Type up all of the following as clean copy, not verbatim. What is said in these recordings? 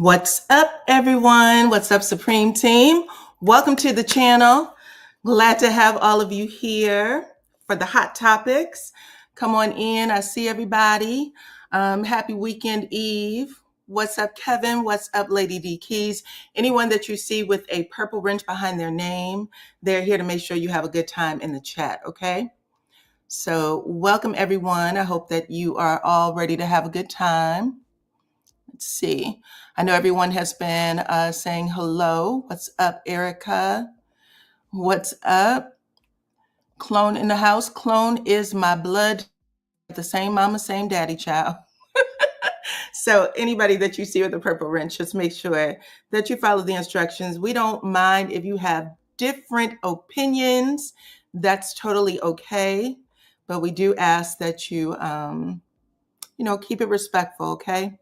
What's up, everyone? What's up, Supreme Team? Welcome to the channel. Glad to have all of you here for the hot topics. Come on in. I see everybody. Happy weekend eve. What's up, Kevin? What's up, Lady D Keys? Anyone that you see with a purple wrench behind their name, they're here to make sure you have a good time in the chat, okay? So welcome, everyone. I hope that you are all ready to have a good time. Let's see. I know everyone has been saying hello. What's up, Erica? What's up? Clone in the house. Clone is my blood. The same mama, same daddy, child. So anybody that you see with the purple wrench, just make sure that you follow the instructions. We don't mind if you have different opinions. That's totally okay. But we do ask that you, keep it respectful, okay?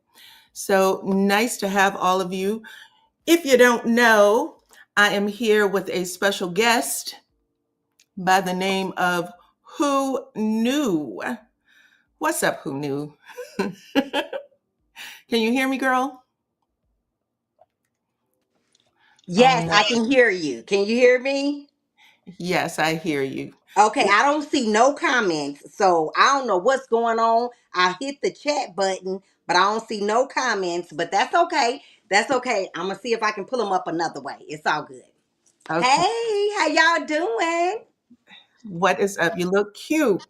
So nice to have all of you. If you don't know, I am here with a special guest by the name of Who Knew. What's up, Who Knew? Can you hear me, girl? Yes, No. I can hear you. Can you hear me? Yes, I hear you. Okay, I don't see no comments, so I don't know what's going on. I hit the chat button, but I don't see no comments, but that's okay. That's okay. I'm gonna see if I can pull them up another way. It's all good. Okay. Hey, how y'all doing? What is up? You look cute.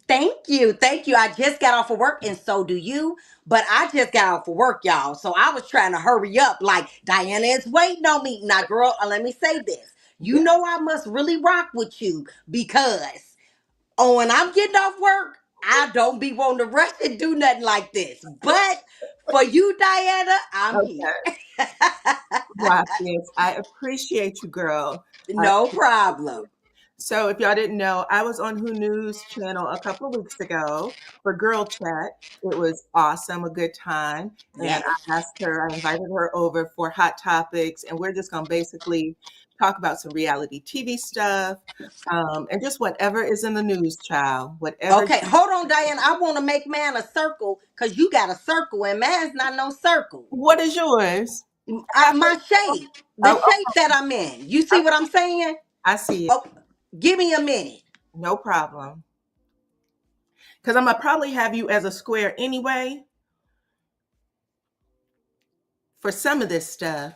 Thank you. Thank you. I just got off of work and so do you. But I just got off of work, y'all. So I was trying to hurry up. Like, Diana is waiting on me. Now, girl, let me say this. You Yeah. know I must really rock with you because when I'm getting off work, I don't be wanting to rush and do nothing like this. But for you, Diana, I'm here. Okay. Gracias. I appreciate you, girl. I No problem. So if y'all didn't know, I was on Who News channel a couple of weeks ago for Girl Chat. It was awesome, a good time. And Yes. I invited her over for Hot Topics, and we're just gonna basically talk about some reality TV stuff, and just whatever is in the news, child. Whatever. Okay, hold on, Diana. I want to make man a circle because you got a circle and man's not no circle. What is yours? I have My shape, the oh, shape that I'm in. You see what I'm saying? I see it. Oh, give me a minute. No problem. Because I'm gonna probably have you as a square anyway for some of this stuff.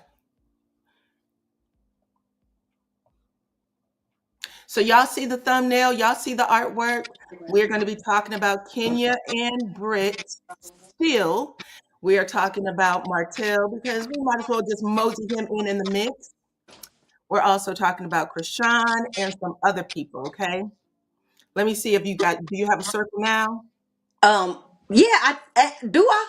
So y'all see the thumbnail, y'all see the artwork. We're going to be talking about Kenya and Britt still. We are talking about Martell because we might as well just mosey him in the mix. We're also talking about Krishan and some other people, okay? Let me see if do you have a circle now? Yeah, do I?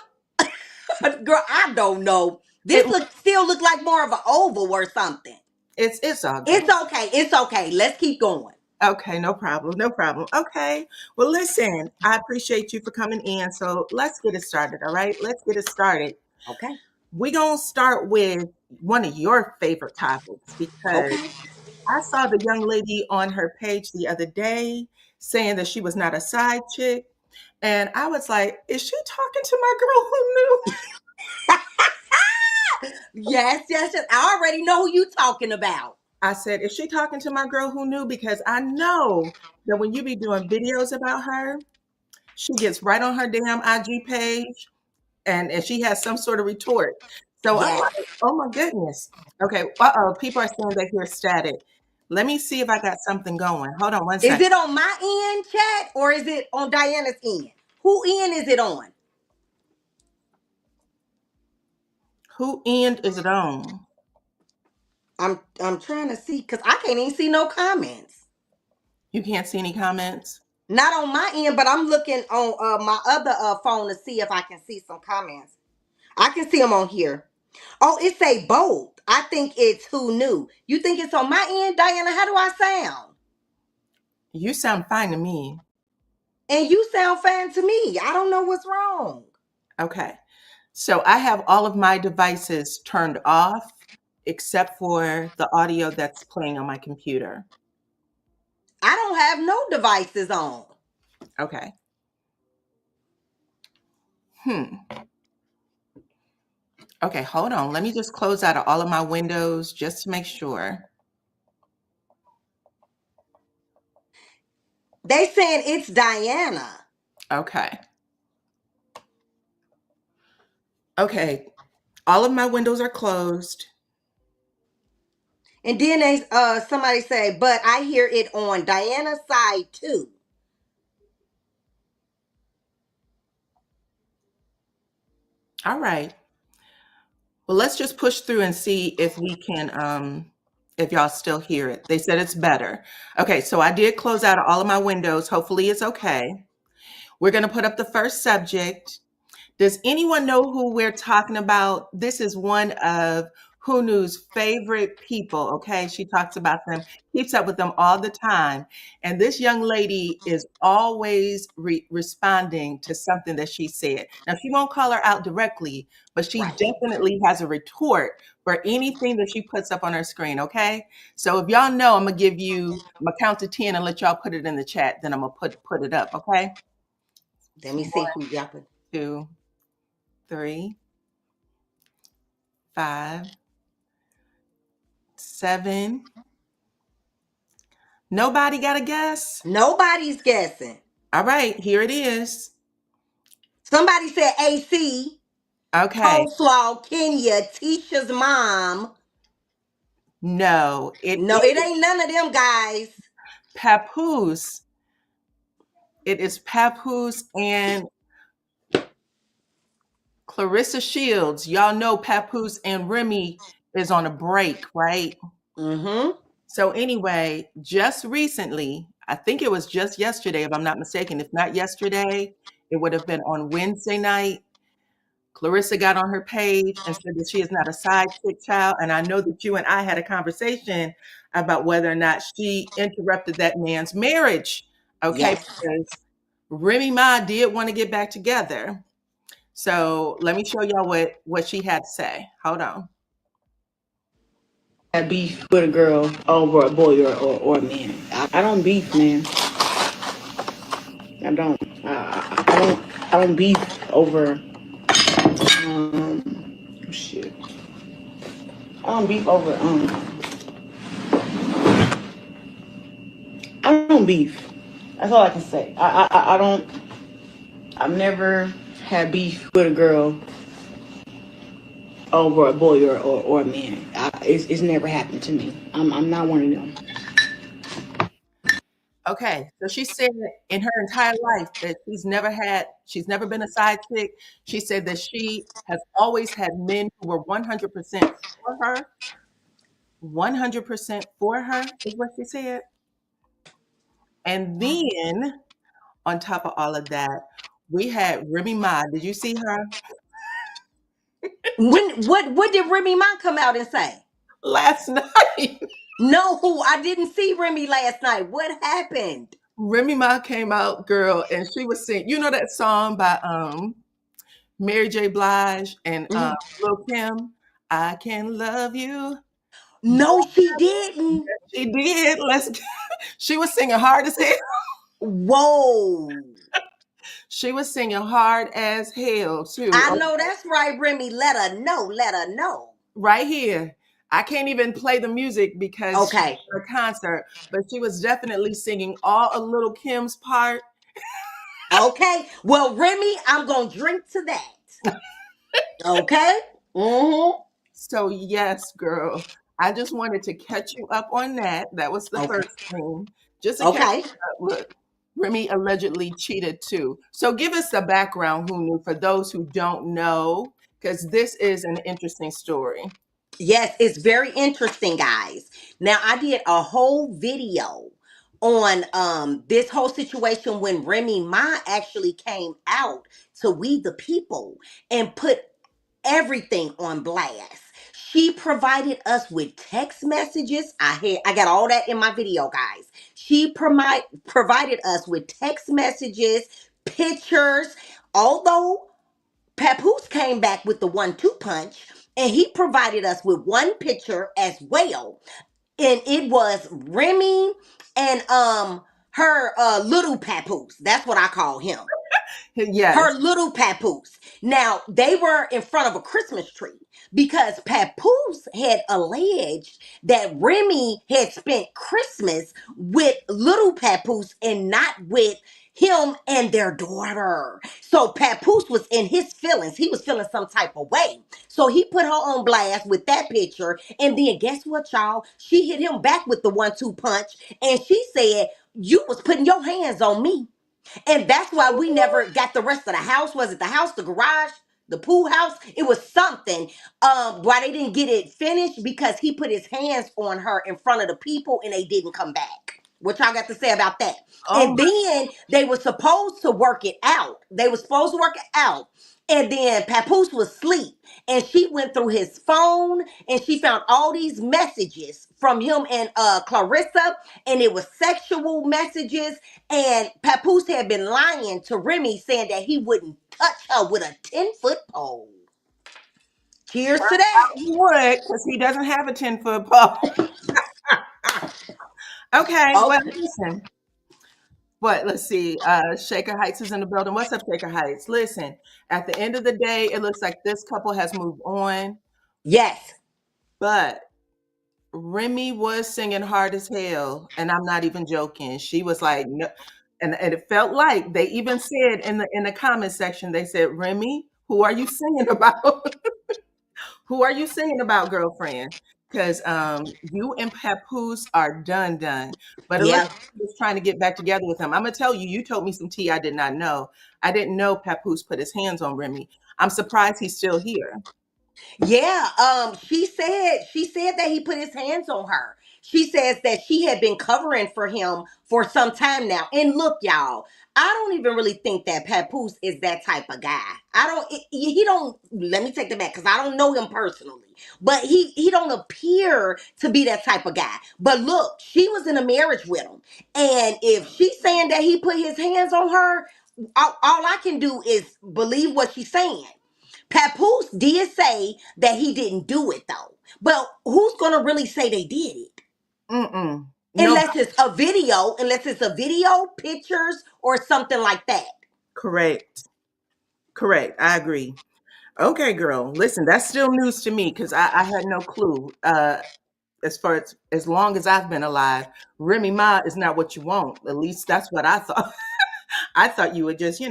Girl, I don't know. It Still look like more of an oval or something. it's all good. It's okay. It's okay. Let's keep going. Okay, no problem, no problem. Okay, well, listen, I appreciate you for coming in. So let's get it started, all right? Let's get it started. Okay. We're going to start with one of your favorite topics because Okay. I saw the young lady on her page the other day saying that she was not a side chick. And I was like, is she talking to my girl who knew? Yes, yes, yes. I already know who you talking about. I said, is she talking to my girl who knew? Because I know that when you be doing videos about her, she gets right on her damn IG page and she has some sort of retort. So I'm Yes. like, oh my goodness. Okay, uh-oh, people are saying they hear static. Let me see if I got something going. Hold on one Is second. it on my end, chat, or is it on Diana's end? Who end is it on? Who end is it on? I'm trying to see because I can't even see no comments. You can't see any comments? Not on my end, but I'm looking on my other phone to see if I can see some comments. I can see them on here. Oh, it say both. I think it's who knew. You think it's on my end, Diana? How do I sound? You sound fine to me. And you sound fine to me. I don't know what's wrong. Okay. So I have all of my devices turned off except for the audio that's playing on my computer. I don't have no devices on. Okay. Hmm. Okay, hold on. Let me just close out of all of my windows just to make sure. They saying it's Diana. Okay. Okay. All of my windows are closed. And then they somebody say, but I hear it on Diana's side too. All right. Well, let's just push through and see if we can if y'all still hear it. They said it's better. Okay, so I did close out all of my windows. Hopefully it's okay. We're going to put up the first subject. Does anyone know who we're talking about? This is one of Hunu's favorite people, okay? She talks about them, keeps up with them all the time. And this young lady is always responding to something that she said. Now, she won't call her out directly, but she Right. definitely has a retort for anything that she puts up on her screen, okay? So if y'all know, I'm gonna count to 10 and let y'all put it in the chat, then I'm gonna put it up, okay? Let me see who y'all put. 2, 3, 5, 7. Nobody got a guess? Nobody's guessing. All right, here it is. Somebody said AC, Okay. Coleslaw, Kenya, Tisha's mom. No, it No, it is ain't none of them guys. Papoose. It is Papoose and Clarissa Shields. Y'all know Papoose and Remy is on a break, right? Mm-hmm. So anyway, just recently, I think it was just yesterday, if I'm not mistaken. If not yesterday, it would have been on Wednesday night. Clarissa got on her page and said that she is not a side chick child. And I know that you and I had a conversation about whether or not she interrupted that man's marriage. Okay, Yes. because Remy Ma did want to get back together. So let me show y'all what she had to say. Hold on. Had beef with a girl over a boy or a man. I don't beef, man. I don't. I don't beef over shit. I don't beef over I don't beef. That's all I can say. I don't. I've never had beef with a girl over a boy or a man. It's never happened to me. I'm not one of them. Okay, so she said in her entire life that she's never been a side chick. She said that she has always had men who were 100% for her. 100% for her is what she said. And then on top of all of that, we had Remy Ma. Did you see her What did Remy Ma come out and say? last night? No, I didn't see Remy last night. What happened? Remy Ma came out, girl, and she was singing. You know that song by Mary J. Blige and Mhm. Lil Kim, "I Can Love You." No, she didn't. She did. She was singing hard as hell. Whoa. She was singing hard as hell too. I know that's right, Remy. Let her know. Let her know. Right here. I can't even play the music because she's Okay. at a concert, but she was definitely singing all of Little Kim's part. Okay. Well, Remy, I'm gonna drink to that. Okay. Mm-hmm. So yes, girl. I just wanted to catch you up on that. That was the Okay. first thing. Just to catch Okay. you up. Look, Remy allegedly cheated too. So give us the background, Hunu, for those who don't know, because this is an interesting story. Yes, it's very interesting, guys. Now, I did a whole video on this whole situation when Remy Ma actually came out to We the People and put everything on blast. She provided us with text messages. I got all that in my video, guys. She provided us with text messages, pictures. Although Papoose came back with the 1-2 punch, and he provided us with one picture as well. And it was Remy and her little Papoose. That's what I call him. Yes. Her little Papoose. Now, they were in front of a Christmas tree because Papoose had alleged that Remy had spent Christmas with little Papoose and not with him and their daughter. So Papoose was in his feelings. He was feeling some type of way. So he put her on blast with that picture. And then guess what, y'all? She hit him back with the 1-2 punch. And she said, you was putting your hands on me. And that's why we never got the rest of the house. Was it the house, the garage, the pool house? It was something. Why they didn't get it finished? Because he put his hands on her in front of the people and they didn't come back. What y'all got to say about that? Oh And my. then they were supposed to work it out. They were supposed to work it out. And then Papoose was asleep. And she went through his phone and she found all these messages from him and Clarissa. And it was sexual messages. And Papoose had been lying to Remy, saying that he wouldn't touch her with a 10-foot pole. Cheers to that. He would, because he doesn't have a 10-foot pole. Okay, well, Okay. listen. What? Let's see. Shaker Heights is in the building. What's up, Shaker Heights? Listen, at the end of the day, it looks like this couple has moved on, Yes. but Remy was singing hard as hell, and I'm not even joking. She was like, no, and it felt like they even said in the comment section, they said, Remy, who are you singing about? Who are you singing about, girlfriend? Because you and Papoose are done. But it looks Yeah. like he was trying to get back together with him. I'm gonna tell you, you told me some tea I did not know. I didn't know Papoose put his hands on Remy. I'm surprised he's still here. Yeah, she said that he put his hands on her. She says that she had been covering for him for some time now. And look, y'all, I don't even really think that Papoose is that type of guy. I don't he don't let me take that back because I don't know him personally. But he don't appear to be that type of guy. But look, she was in a marriage with him. And if she's saying that he put his hands on her, all I can do is believe what she's saying. Papoose did say that he didn't do it though. But who's gonna really say they did it? Mm-mm. No, Unless it's a video, pictures, or something like that. correct. Correct. I agree. Okay, girl. Listen, that's still news to me because I had no clue. As far as long as I've been alive, Remy Ma is not what you want. At least that's what I thought. I thought you would just, you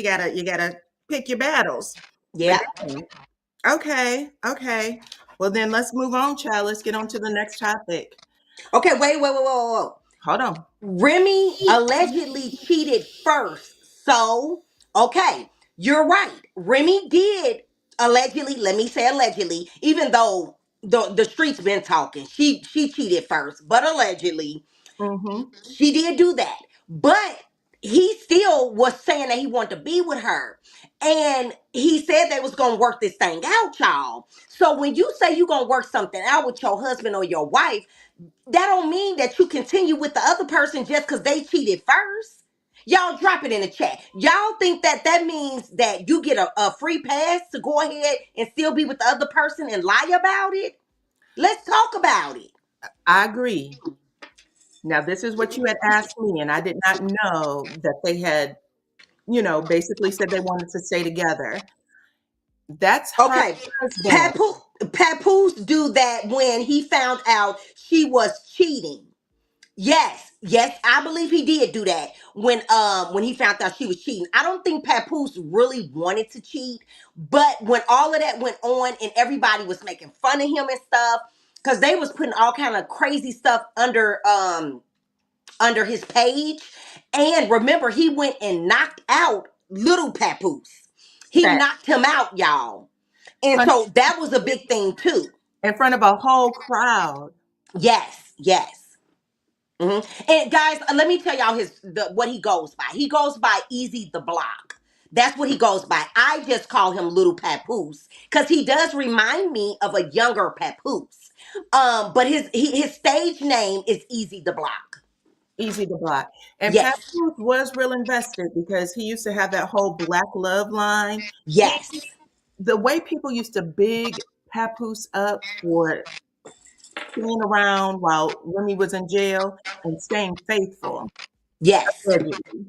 gotta pick your battles. But Yeah. dang. Okay. Well then let's move on, child. Let's get on to the next topic. Okay, wait. Hold on. Remy allegedly cheated first. So, okay, you're right. Remy did allegedly, let me say allegedly, even though the streets been talking. She cheated first, but allegedly Mm-hmm. she did do that. But he still was saying that he wanted to be with her. And he said they was gonna work this thing out, y'all. So when you say you gonna work something out with your husband or your wife, that don't mean that you continue with the other person just because they cheated first. Y'all drop it in the chat. Y'all think that that means that you get a free pass to go ahead and still be with the other person and lie about it? Let's talk about it. I agree. Now this is what you had asked me, and I did not know that they had, basically said they wanted to stay together. That's her Okay. husband. Papoose, Papoose do that when he found out she was cheating. Yes, I believe he did do that when he found out she was cheating. I don't think Papoose really wanted to cheat, but when all of that went on and everybody was making fun of him and stuff, because they was putting all kind of crazy stuff under his page. And remember, he went and knocked out little Papoose. He That knocked him out, y'all. And front- so that was a big thing too. in front of a whole crowd. Yes. And guys, let me tell y'all what he goes by. He goes by Easy the Block. That's what he goes by. I just call him Little Papoose because he does remind me of a younger Papoose. But his stage name is Easy the Block. Easy to block. And Pat Yes, Booth was real invested because he used to have that whole black love line. He yes, the way people used to big Papoose up for staying around while Remy was in jail and staying faithful. yes. Allegedly.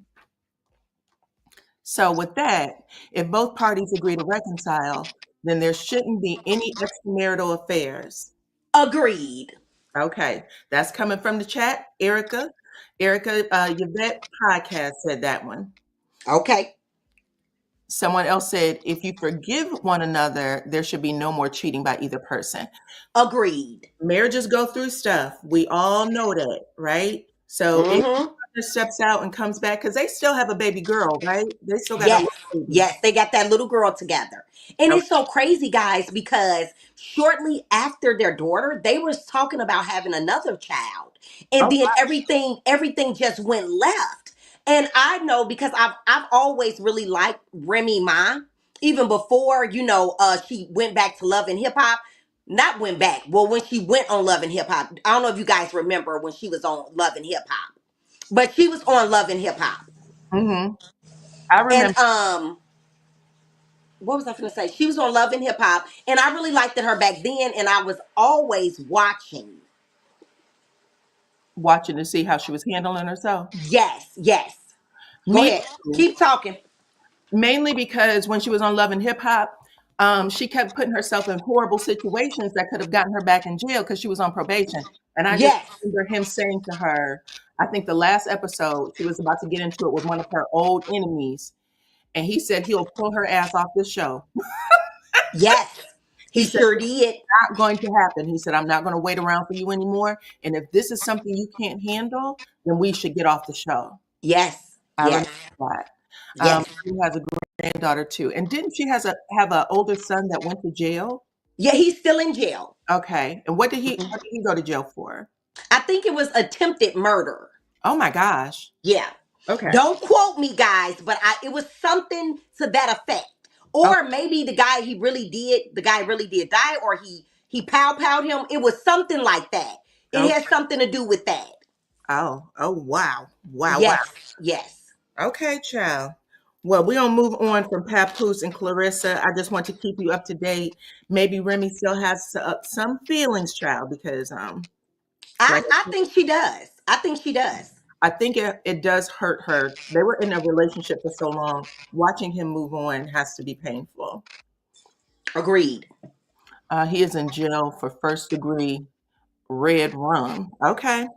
So with that, if both parties agree to reconcile, then there shouldn't be any extramarital affairs. Agreed. Okay, that's coming from the chat. Erica, Yvette Podcast said that one. Okay. Someone else said, if you forgive one another, there should be no more cheating by either person. Agreed. Marriages go through stuff. We all know that, right? So if Mm-hmm. partner steps out and comes back, because they still have a baby girl, right? They still got a Yes. little baby. Yes, they got that little girl together. And Okay. it's so crazy, guys, because shortly after their daughter, they was talking about having another child. And Oh, then everything just went left. And I know because I've always really liked Remy Ma, even before, she went back to Love and Hip Hop. Not went back. Well, when she went on Love and Hip Hop, I don't know if you guys remember when she was on Love and Hip Hop. But she was on Love and Hip Hop. mm-hmm. I And remember what was I going to say? She was on Love and Hip Hop, and I really liked her back then, and I was always watching. watching to see how she was handling herself. Yes, yes. Go Me ahead. too. Keep talking. Mainly because when she was on Love and Hip Hop, she kept putting herself in horrible situations that could have gotten her back in jail because she was on probation. And I just Yes, remember him saying to her, I think the last episode, she was about to get into it with one of her old enemies. And he said he'll pull her ass off this show. yes. He He said, sure did. not going to happen. He said, I'm not going to wait around for you anymore. And if this is something you can't handle, then we should get off the show. Yes, I yes, remember that. yes. She has a granddaughter too. And didn't she have an older son that went to jail? Yeah, he's still in jail. Okay. And Mhm. what did he go to jail for? I think it was attempted murder. Oh my gosh. Yeah. Okay. Don't quote me, guys, but it was something to that effect. Oh, Or maybe the guy really did die, or he pow-powed him. It was something like that. It okay. has something to do with that. Oh, wow. Wow. Yes, yes. Okay, child. Well, we're gonna move on from Papoose and Clarissa. I just want to keep you up to date. Maybe Remy still has some feelings, child, because I, like I think she does. I think she does. I think it does hurt her. They were in a relationship for so long. Watching him move on has to be painful. Agreed. He is in jail for first degree red rum. Okay,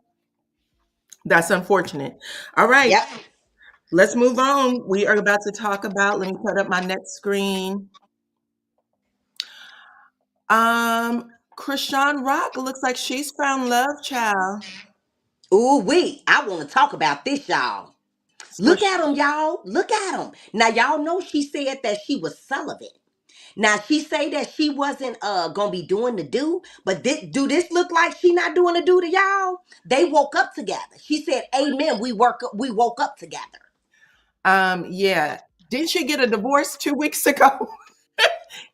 that's unfortunate. All right, Yep. let's move on. We are about to talk about, let me put up my next screen. Krishan Rock looks like she's found love, child. Ooh, I want to talk about this, y'all. For Look at him, y'all. Look at him. Now, y'all know she said that she was celibate. Now she say that she wasn't gonna be doing the do, but do this look like she not doing the do to y'all? They woke up together. She said, "Amen." We woke up together. Yeah. Didn't she get a divorce 2 weeks ago?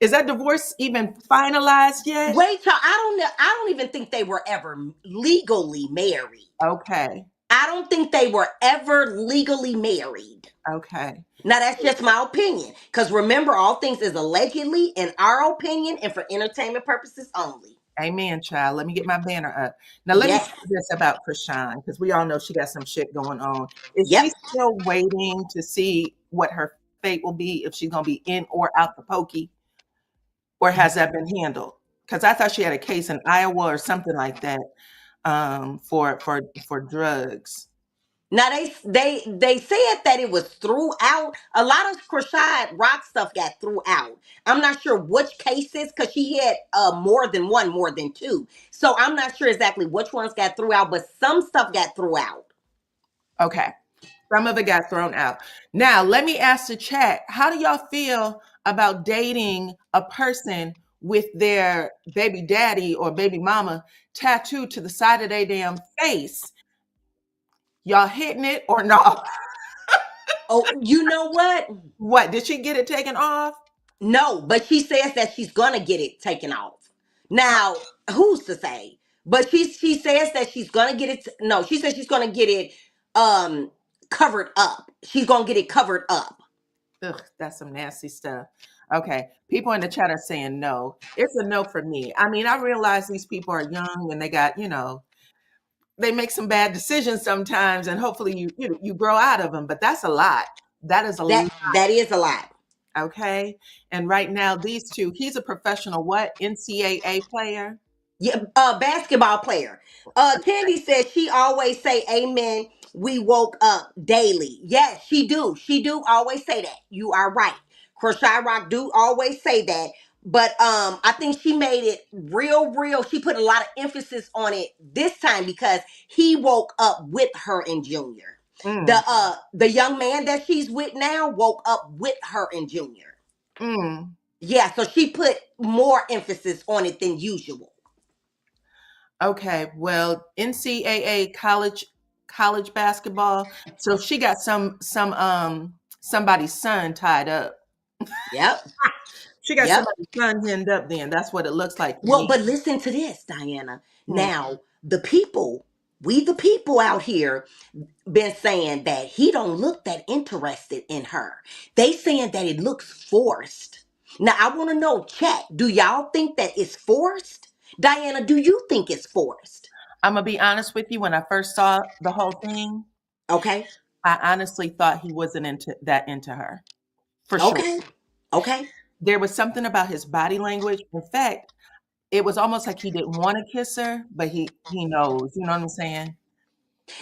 Is that divorce even finalized yet? Wait, y'all. I don't know. I don't even think they were ever legally married. Okay. I don't think they were ever legally married. Okay. Now that's just my opinion. Because remember, all things is allegedly in our opinion and for entertainment purposes only. Amen, child. Let me get my banner up. Now, let me Yes. say this about Krishan, because we all know she got some shit going on. Is she Yep. still waiting to see what her fate will be, if she's going to be in or out the pokey, or has that been handled? Because I thought she had a case in Iowa or something like that, for drugs. Now they said that it was throughout. A lot of Krishad Rock stuff got throughout. I'm not sure which cases because she had more than one, more than two. So I'm not sure exactly which ones got throughout, but some stuff got throughout. Okay. Some of it got thrown out. Now, let me ask the chat, how do y'all feel about dating a person with their baby daddy or baby mama tattooed to the side of their damn face? Y'all hitting it or not? Oh, you know what? What, did she get it taken off? No, but she says that she's gonna get it taken off. Now, who's to say? But she says that she's gonna get it. No, she says she's gonna get it covered up. She's gonna get it covered up. Ugh, that's some nasty stuff. Okay, people in the chat are saying no. It's a no for me. I mean, I realize these people are young and they got, they make some bad decisions sometimes, and hopefully you grow out of them, but that's a lot. That is a That lot. that is a lot. Okay. And right now, these two, he's a professional what? NCAA player. Yeah, basketball player. Candy says she always say amen. We woke up daily. Yes, she do. She do always say that. You are right. Crochet Rock do always say that. But I think she made it real. She put a lot of emphasis on it this time because he woke up with her in junior. Mm, The young man that she's with now woke up with her in junior. mm. Yeah, so she put more emphasis on it than usual. Okay. Well, NCAA college basketball. So she got somebody's son tied up. Yep. She got Yep. somebody's son pinned up. Then that's what it looks like to Well, me. but listen to this, Diana. Hmm. Now, the people, we the people out here been saying that he don't look that interested in her. They saying that it looks forced. Now, I want to know, chat, do y'all think that it's forced? Diana, do you think it's forced? I'm gonna be honest with you. When I first saw the whole thing, Okay. I honestly thought he wasn't into her for sure. Okay. Okay. There was something about his body language. In fact, it was almost like he didn't want to kiss her, but he knows. You know what I'm saying?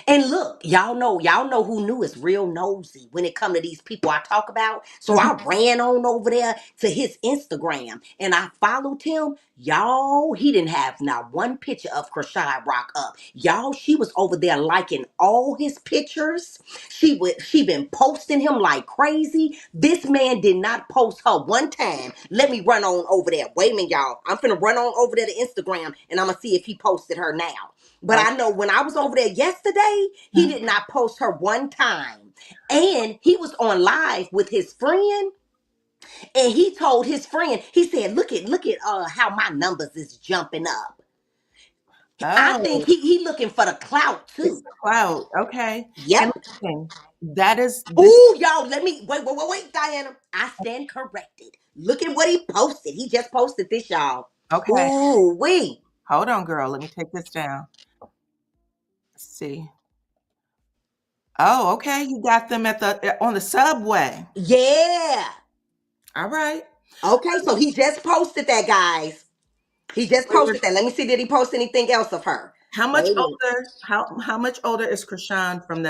And look, y'all know who knew is real nosy when it come to these people I talk about. So Mhm. I ran on over there to his Instagram and I followed him. Y'all, he didn't have not one picture of Krishad Rock up. Y'all, she was over there liking all his pictures. She been posting him like crazy. This man did not post her one time. Let me run on over there. Wait a minute, y'all. I'm finna run on over there to Instagram and I'm gonna see if he posted her now. But I know when I was over there yesterday, he Okay. did not post her one time. And he was on live with his friend, and he told his friend, he said, look at how my numbers is jumping up. I think Oh, he looking for the clout it's too. clout. Okay. And Yep. listen, that is this. Ooh, y'all, let me wait, Diana. I stand corrected. Look at what he posted. He just posted this, y'all. Okay. Ooh, wee. Hold on, girl. Let me take this down. Let's see. Oh, okay. You got them at the on the subway. Yeah. All right. Okay, so he just posted that, guys. He just Where- posted that. Let me see. Did he post anything else of her? How much Wait a minute. older? How much older is Krishan from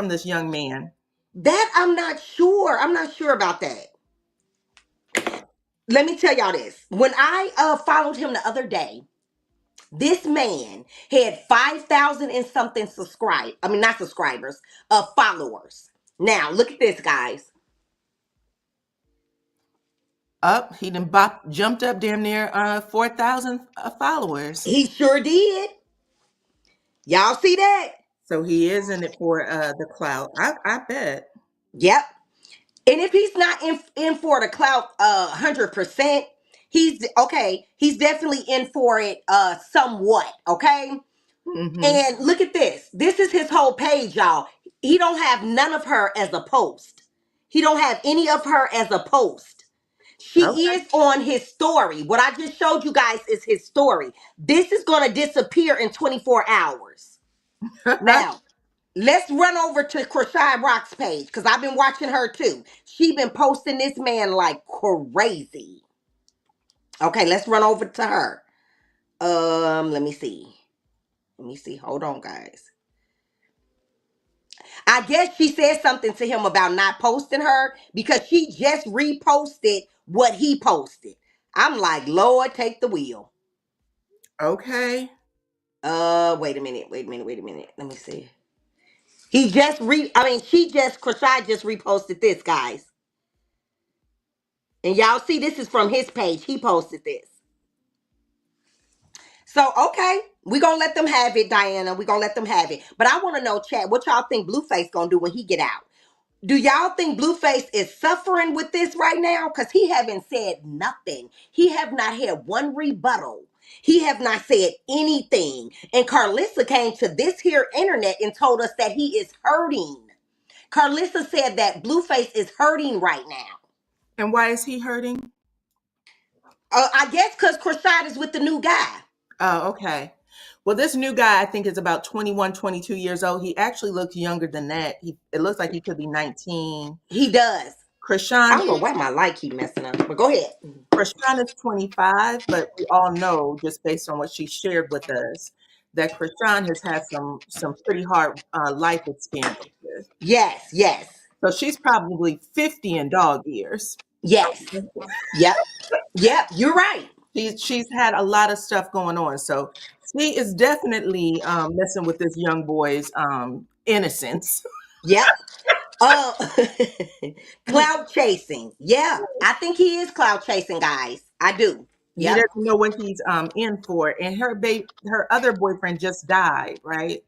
this young man? That I'm not sure. I'm not sure about that. Let me tell y'all this. When I followed him the other day, this man had 5,000 and something not subscribers, followers. Now look at this, guys. Up, he done jumped up damn near 4,000 followers. He sure did. Y'all see that? So he is in it for the clout. I bet. Yep. And if he's not in for the clout 100%, he's okay. He's definitely in for it somewhat, okay? Hmm. And look at this. This is his whole page, y'all. He don't have none of her as a post. He don't have any of her as a post. She Okay. is on his story. What I just showed you guys is his story. This is going to disappear in 24 hours. Now, let's run over to Krishai Rock's page because I've been watching her too. She been posting this man like crazy. Okay, let's run over to her. Let me see. Let me see. Hold on, guys. I guess she said something to him about not posting her because she just reposted what he posted. I'm like, Lord, take the wheel. Okay. Wait a minute. Let me see. Krishai just reposted this, guys. And y'all see this is from his page. He posted this. So, okay, we gonna let them have it, Diana. We gonna let them have it. But I want to know, chat, what y'all think Blueface gonna do when he get out? Do y'all think Blueface is suffering with this right now? Because he haven't said nothing. He have not had one rebuttal. He have not said anything. And Carlissa came to this here internet and told us that he is hurting. Carlissa said that Blueface is hurting right now. And why is he hurting? I guess because Krishad is with the new guy. Oh, okay. Well, this new guy, I think, is about 21, 22 years old. He actually looks younger than that. It looks like he could be 19. He does. I Krishan don't know why my light keep messing up, but go ahead. Krishan is 25, but we all know just based on what she shared with us that Krishan has had some pretty hard life experiences. Yes, yes, So she's probably 50 in dog years. yes. Yep, yep. You're right. She's had a lot of stuff going on. So she is definitely messing with this young boy's innocence. Yep. Uh, cloud chasing. Yeah, I think he is cloud chasing, guys. I do. He Yep. doesn't know what he's in for. And her other boyfriend just died, right?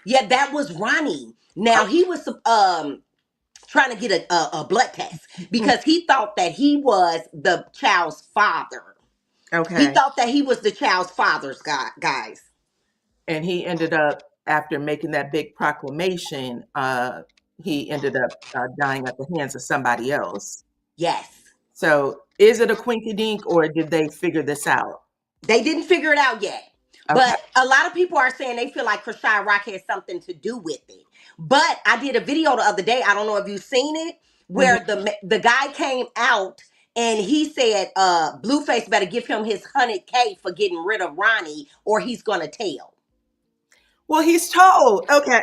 Yeah, that was Ronnie. Now he was trying to get a blood test Oh, because he thought that he was the child's father. He okay. thought that he was the child's father's guys. And he ended up, after making that big proclamation, he ended up dying at the hands of somebody else. Yes. So is it a quinky dink or did they figure this out? They didn't figure it out yet. Okay. But a lot of people are saying they feel like Krishan Rock has something to do with it. But I did a video the other day. I don't know if you've seen it, Mhm. where the guy came out and he said, Blueface better give him his 100K for getting rid of Ronnie or he's gonna tell. Well, he's told. Okay.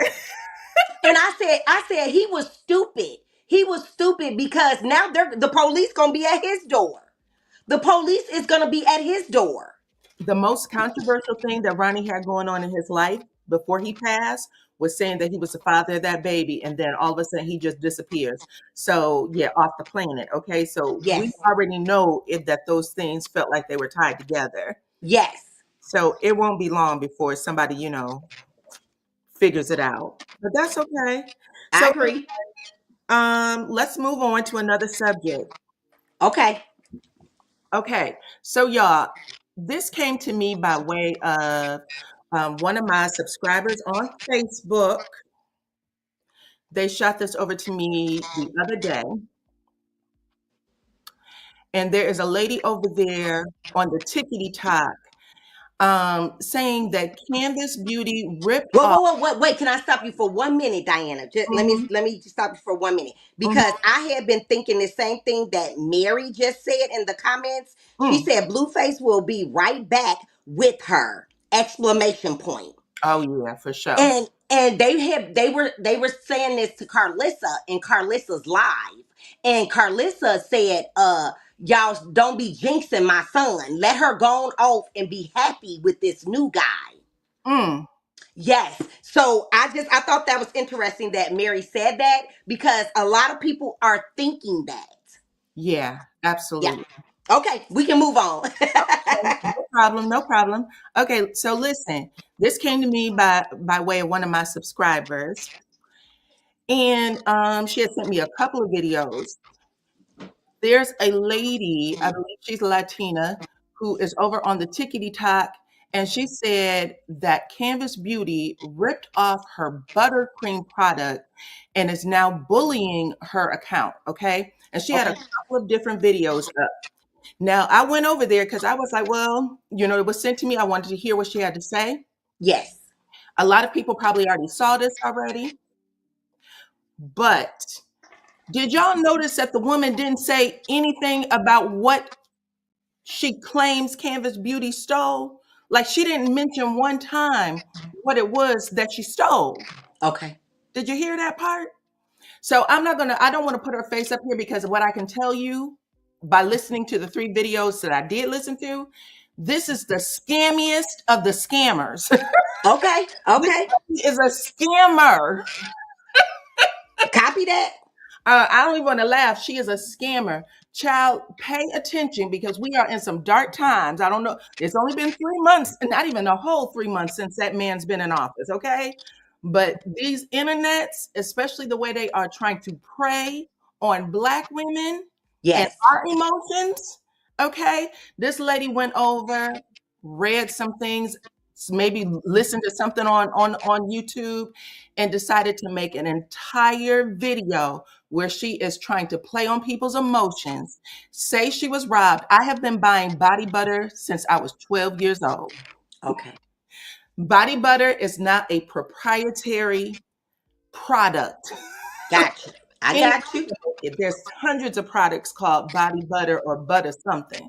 And I said he was stupid. He was stupid because now the police gonna be at his door. The police is gonna be at his door. The most controversial thing that Ronnie had going on in his life before he passed was saying that he was the father of that baby, and then all of a sudden he just disappears. So yeah, off the planet. Okay, so we Yes. already know that those things felt like they were tied together. Yes. So it won't be long before somebody, figures it out. But that's okay. I So agree. let's move on to another subject. Okay. Okay, so y'all, this came to me by way of one of my subscribers on Facebook. They shot this over to me the other day, and there is a lady over there on the tickety talk saying that Canvas Beauty ripped Whoa, off. whoa, whoa, wait, wait. Can I stop you for 1 minute, Diana? Just Mhm, let me just stop you for 1 minute. mhm, Because I had been thinking the same thing that Mary just said in the comments. She mm. said Blueface will be right back with her. Exclamation point. Oh yeah, for sure. And they were saying this to Carlissa in Carlissa's live. And Carlissa said, y'all don't be jinxing my son. Let her go on off and be happy with this new guy. Mm, Yes. So I thought that was interesting that Mary said that because a lot of people are thinking that. yeah, Yeah. absolutely. Okay, we can move on. Okay, no problem, no problem. Okay, so listen, this came to me by way of one of my subscribers, and she had sent me a couple of videos. There's a lady, I believe she's Latina, who is over on the Tickety Talk, and she said that Canvas Beauty ripped off her buttercream product and is now bullying her account. Okay, and she had a Okay. couple of different videos up. Now I went over there because I was like, well, it was sent to me. I wanted to hear what she had to say. Yes. A lot of people probably already saw this already, but did y'all notice that the woman didn't say anything about what she claims Canvas Beauty stole? Like she didn't mention one time what it was that she stole. Okay. Did you hear that part? So I don't want to put her face up here because of what I can tell you by listening to the 3 videos that I did listen to. This is the scammiest of the scammers. Okay. This Okay. lady is a scammer. Copy that. I don't even want to laugh. She is a scammer. Child, pay attention because we are in some dark times. I don't know. It's only been 3 months, not even a whole 3 months since that man's been in office, okay? But these internets, especially the way they are trying to prey on Black women and Yes. our emotions, okay? This lady went over, read some things, maybe listened to something on YouTube, and decided to make an entire video where she is trying to play on people's emotions, say she was robbed. I have been buying body butter since I was 12 years old. Okay. Body butter is not a proprietary product. Got you. I Any got you. There's hundreds of products called body butter or butter something.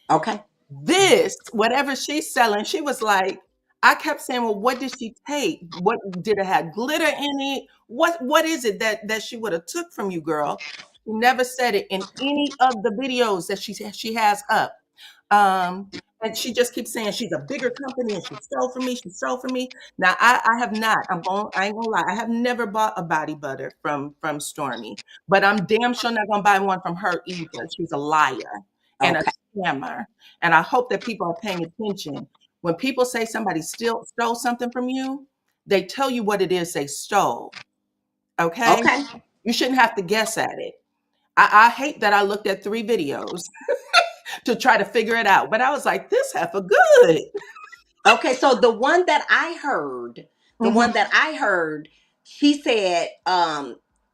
Okay. This, whatever she's selling, she was like, I kept saying, well, what did she take? What did it have glitter in it? What is it that she would have took from you, girl? She never said it in any of the videos that she has up. And she just keeps saying she's a bigger company and she stole from me. She stole from me. Now I have not. I ain't gonna lie. I have never bought a body butter from Stormy, but I'm damn sure not gonna buy one from her either. She's a liar and a Okay. scammer. And I hope that people are paying attention. When people say somebody stole something from you, they tell you what it is they stole. Okay? Okay. You shouldn't have to guess at it. I hate that I looked at 3 videos to try to figure it out. But I was like, this heifer good. Okay, so the one Mhm, that I heard, she said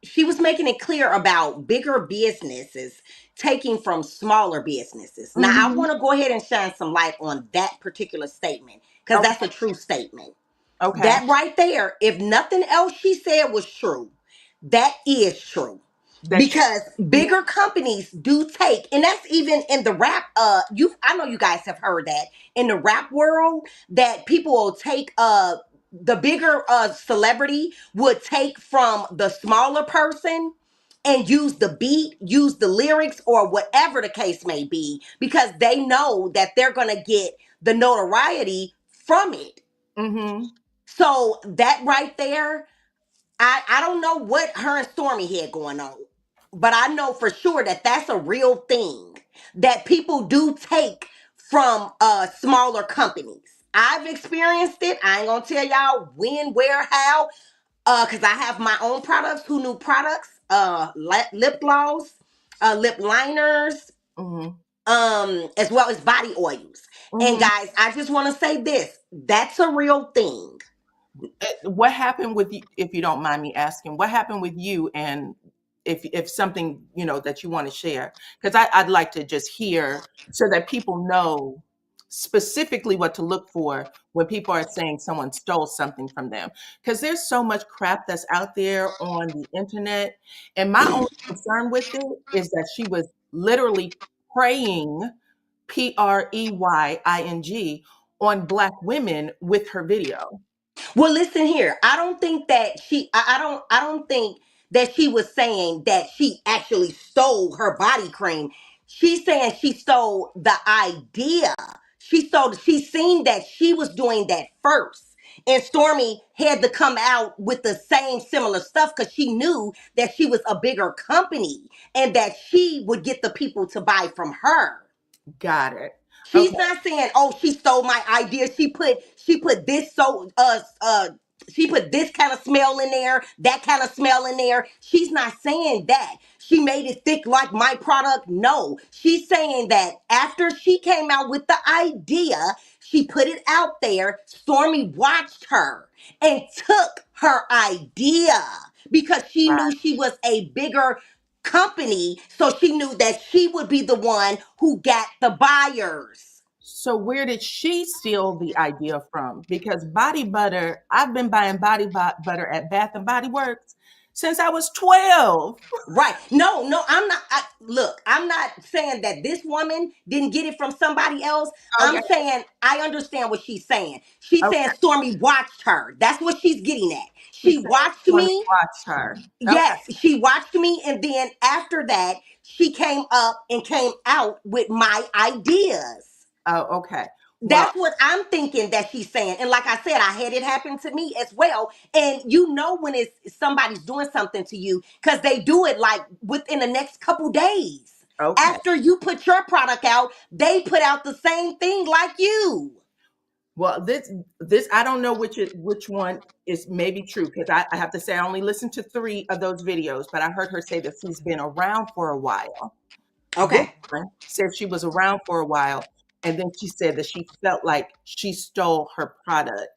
she was making it clear about bigger businesses taking from smaller businesses. Now, I mhm. want to go ahead and shine some light on that particular statement because Okay, that's a true statement. okay. That right there, if nothing else she said was true, that is true. That she Because bigger companies do take, and that's even in the rap, you I know you guys have heard that in the rap world, that people will take the bigger celebrity would take from the smaller person and use the beat, use the lyrics, or whatever the case may be, because they know that they're gonna get the notoriety from it. mhm. So that right there, I don't know what her and Stormy had going on, but I know for sure that that's a real thing that people do take from smaller companies. I've experienced it. I ain't gonna tell y'all when, where, how, because I have my own products, Who Knew products, lip gloss, lip liners, Mhm, as well as body oils. And mhm. guys, I just want to say this: that's a real thing. What happened with you, if you don't mind me asking, what happened with you, and if something, that you want to share? Because I'd like to just hear so that people know specifically what to look for when people are saying someone stole something from them. Because there's so much crap that's out there on the internet. And my only concern with it is that she was literally praying, PREYING, on Black women with her video. Well, listen here. I don't think that I don't think that she was saying that she actually stole her body cream. She's saying she stole the idea. She's seen that she was doing that first. And Stormy had to come out with the same similar stuff because she knew that she was a bigger company and that she would get the people to buy from her. Got it. She's Okay. not saying, "Oh, she stole my idea. She put this she put this kind of smell in there, that kind of smell in there." She's not saying that. She made it thick like my product. No. She's saying that after she came out with the idea, she put it out there. Stormy watched her and took her idea because she knew Right. she was a bigger company, so she knew that she would be the one who got the buyers. So where did she steal the idea from? Because body butter, I've been buying butter at Bath and Body Works since I was 12. Right. No, no, I'm not. Look, I'm not saying that this woman didn't get it from somebody else. Okay. I'm saying I understand what she's saying. She's saying Okay. Stormy watched her. That's what she's getting at. She She said watched she wanted to me. watch her. Okay. Yes, she watched me. And then after that, she came up and came out with my ideas. Oh, okay. Well, That's what I'm thinking that she's saying. And like I said, I had it happen to me as well. And you know when it's somebody's doing something to you because they do it like within the next couple days. okay. After you put your product out, they put out the same thing like you. Well, this I don't know which one is maybe true, because I have to say I only listened to 3 of those videos, but I heard her say that she's been around for a while. This Okay. one said she was around for a while, and then she said that she felt like she stole her product.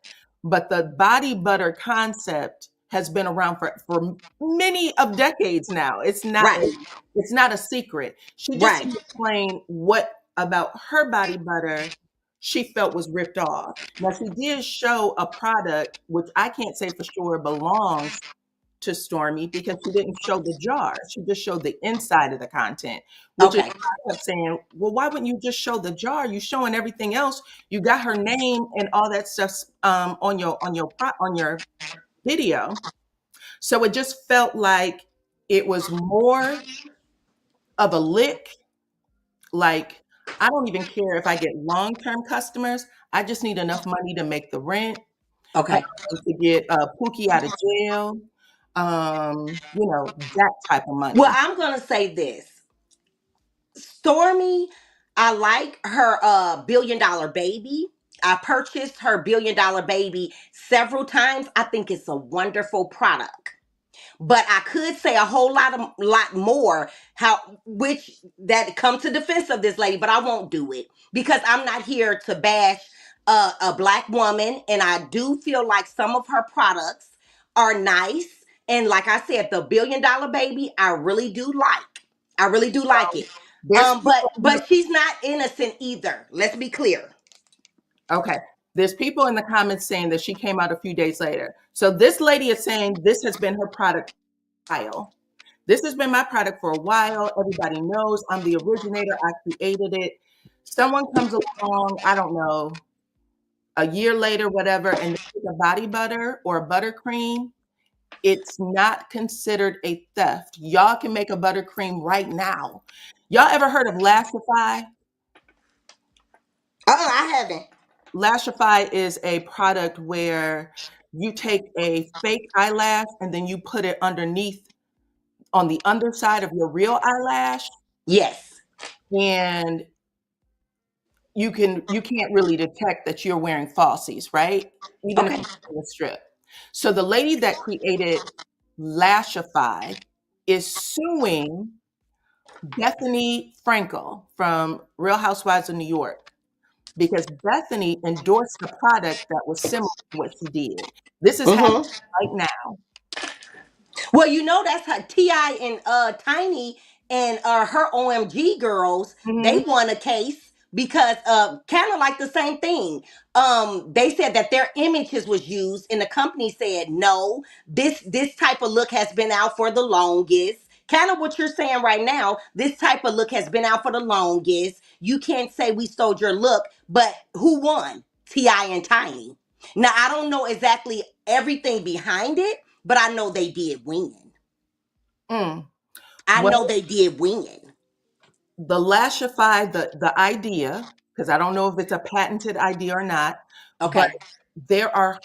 But the body butter concept has been around for many of decades now. Right. It's not a secret. She just Right. didn't explain what about her body butter she felt was ripped off. Now, she did show a product, which I can't say for sure belongs to Stormy because she didn't show the jar. She just showed the inside of the content, which is Okay. why I kept saying, well, why wouldn't you just show the jar? You showing everything else. You got her name and all that stuff on your video. So it just felt like it was more of a lick. Like, I don't even care if I get long-term customers. I just need enough money to make the rent, Okay. and to get Pookie out of jail, that type of Well, money. I'm gonna say this. Stormy, I like her billion dollar baby. I purchased her billion dollar baby several times. I think it's a wonderful product. But I could say a whole lot more how which that come to defense of this lady, but I won't do it because I'm not here to bash a black woman, and I do feel like some of her products are nice. And like I said, the billion dollar baby, I really do like. I really do like it. There's But she's not innocent either. Let's be clear. okay. There's people in the comments saying that she came out a few days later. So this lady is saying this has been her product for a while. This has been my product for a while. Everybody knows I'm the originator. I created it. Someone comes along, I don't know, a year later, whatever, and they make a body butter or a buttercream. It's not considered a theft. Y'all can make a buttercream right now. Y'all ever heard of Lashify? I haven't. Lashify is a product where you take a fake eyelash and then you put it underneath on the underside of your real eyelash, Yes. and you can't really detect that you're wearing falsies, right? Even if Okay. you're wearing a strip. So the lady that created Lashify is suing Bethany Frankel from Real Housewives of New York because Bethany endorsed a product that was similar to what she did. This is happening Mm-hmm. right now. Well, that's how Ti and Tiny and her OMG girls, they Mhm. won a case because kind of like the same thing. They said that their images was used, and the company said no. This type of look has been out for the longest. Kind of what you're saying right now. This type of look has been out for the longest. You can't say we stole your look, but who won? Ti and Tiny. Now I don't know exactly everything behind it, but I know they did win. Mm. I know Well, they did win. the Lashify, the idea, because I don't know if it's a patented idea or not, but Okay. there are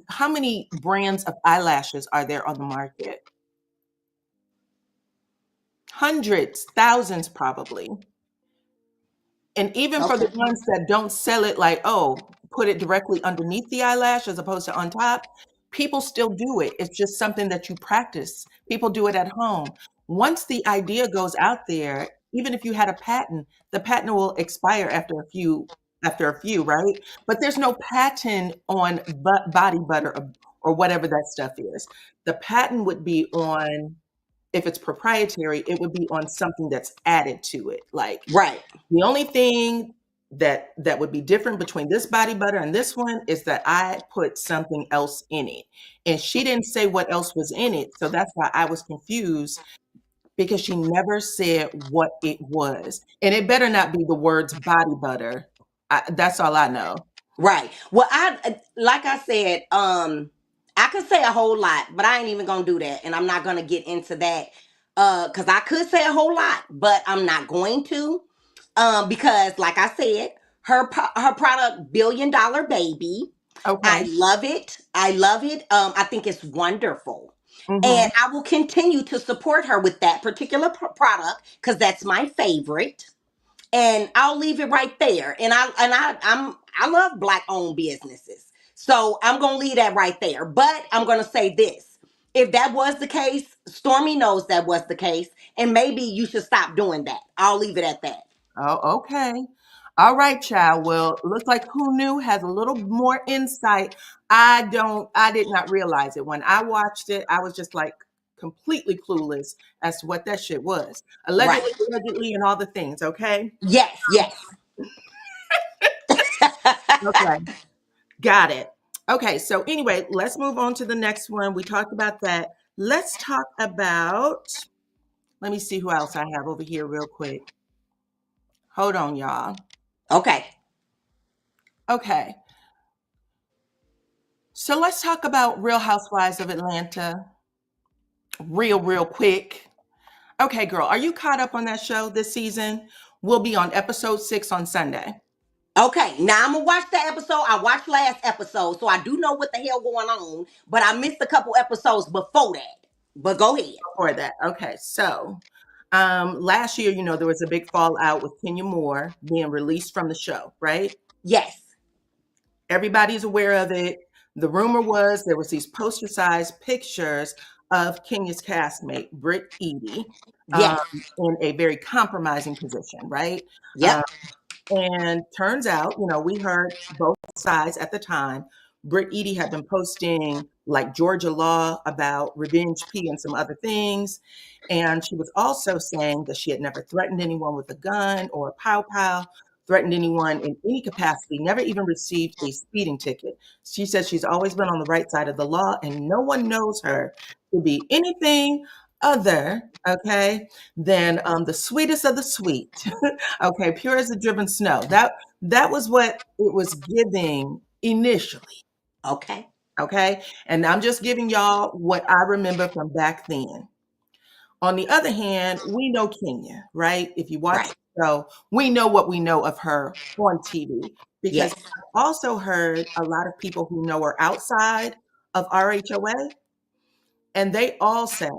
how many brands of eyelashes are there on the market? Hundreds, thousands probably. And even for the Okay. ones that don't sell it like, oh, put it directly underneath the eyelash as opposed to on top, people still do it. It's just something that you practice. People do it at home. Once the idea goes out there, even if you had a patent, the patent will expire after a few, right? But there's no patent on body butter or whatever that stuff is. The patent would be on, if it's proprietary, it would be on something that's added to it. Like, Right. the only thing that would be different between this body butter and this one is that I put something else in it. And she didn't say what else was in it. So that's why I was confused because she never said what it was. And it better not be the words body butter. That's all I know. Right. Well, like I said, I could say a whole lot, but I ain't even gonna do that, and I'm not gonna get into that. Because I could say a whole lot, but I'm not going to. Because like I said, her product, billion dollar baby. I Okay. love it. I love it. I think it's wonderful. Hmm. And I will continue to support her with that particular product because that's my favorite. And I'll leave it right there. I love black owned businesses. So I'm gonna leave that right there. But I'm gonna say this. If that was the case, Stormy knows that was the case, and maybe you should stop doing that. I'll leave it at that. Oh, okay. All right, child. Well, looks like Who Knew has a little more insight. I did not realize it. When I watched it, I was just like completely clueless as to what that shit was. Right. Allegedly, and all the things, okay? Yes, yes. Okay, got it. Okay, so anyway, let's move on to the next one. We talked about that. Let's talk about, let me see who else I have over here real quick. Hold on, y'all. Okay. Okay, so let's talk about Real Housewives of Atlanta real quick. Okay, girl, are you caught up on that show this season? We'll be on episode 6 on Sunday. Okay, now I'm gonna watch the episode. I watched last episode, so I do know what the hell going on, but I missed a couple episodes before that. But go ahead. For that. Okay, so last year, there was a big fallout with Kenya Moore being released from the show, right? Yes. Everybody's aware of it. The rumor was there was these poster-sized pictures of Kenya's castmate, Britt Eady, um, Yes. in a very compromising position, right? Yep. And turns out, we heard both sides at the time. Britt Eady had been posting like Georgia law about revenge P and some other things. And she was also saying that she had never threatened anyone with a gun or a pow pow, threatened anyone in any capacity, never even received a speeding ticket. She says she's always been on the right side of the law and no one knows her to be anything other, okay, than the sweetest of the sweet. Okay, pure as the driven snow. That was what it was giving initially. Okay. Okay, and I'm just giving y'all what I remember from back then. On the other hand, we know Kenya, right? If you watch Right. the show, we know what we know of her on TV because Yes. I've also heard a lot of people who know her outside of RHOA, and they all say,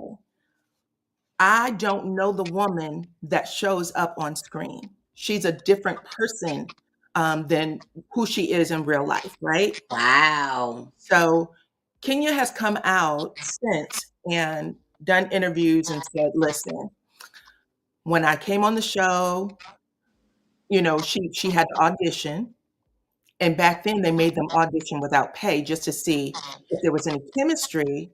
I don't know the woman that shows up on screen. She's a different person than who she is in real life, right? Wow. So Kenya has come out since and done interviews and said, listen, when I came on the show, she had to audition. And back then they made them audition without pay just to see if there was any chemistry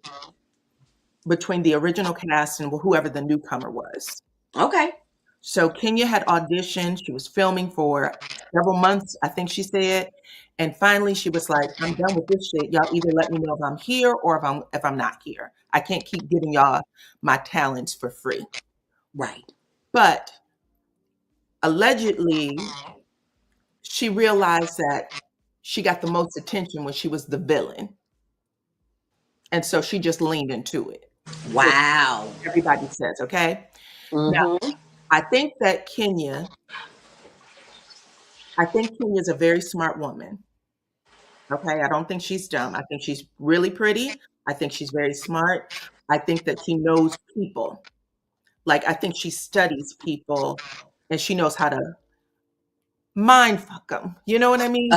between the original cast and whoever the newcomer was. Okay. So Kenya had auditioned. She was filming for several months, I think she said. And finally she was like, I'm done with this shit. Y'all either let me know if I'm here or if I'm not here. I can't keep giving y'all my talents for free. Right. But allegedly, she realized that she got the most attention when she was the villain. And so she just leaned into it. Wow. Everybody says, okay? Now, Mm-hmm. I think Kenya's a very smart woman. Okay, I don't think she's dumb. I think she's really pretty. I think she's very smart. I think that she knows people. Like, I think she studies people and she knows how to mind fuck them. You know what I mean?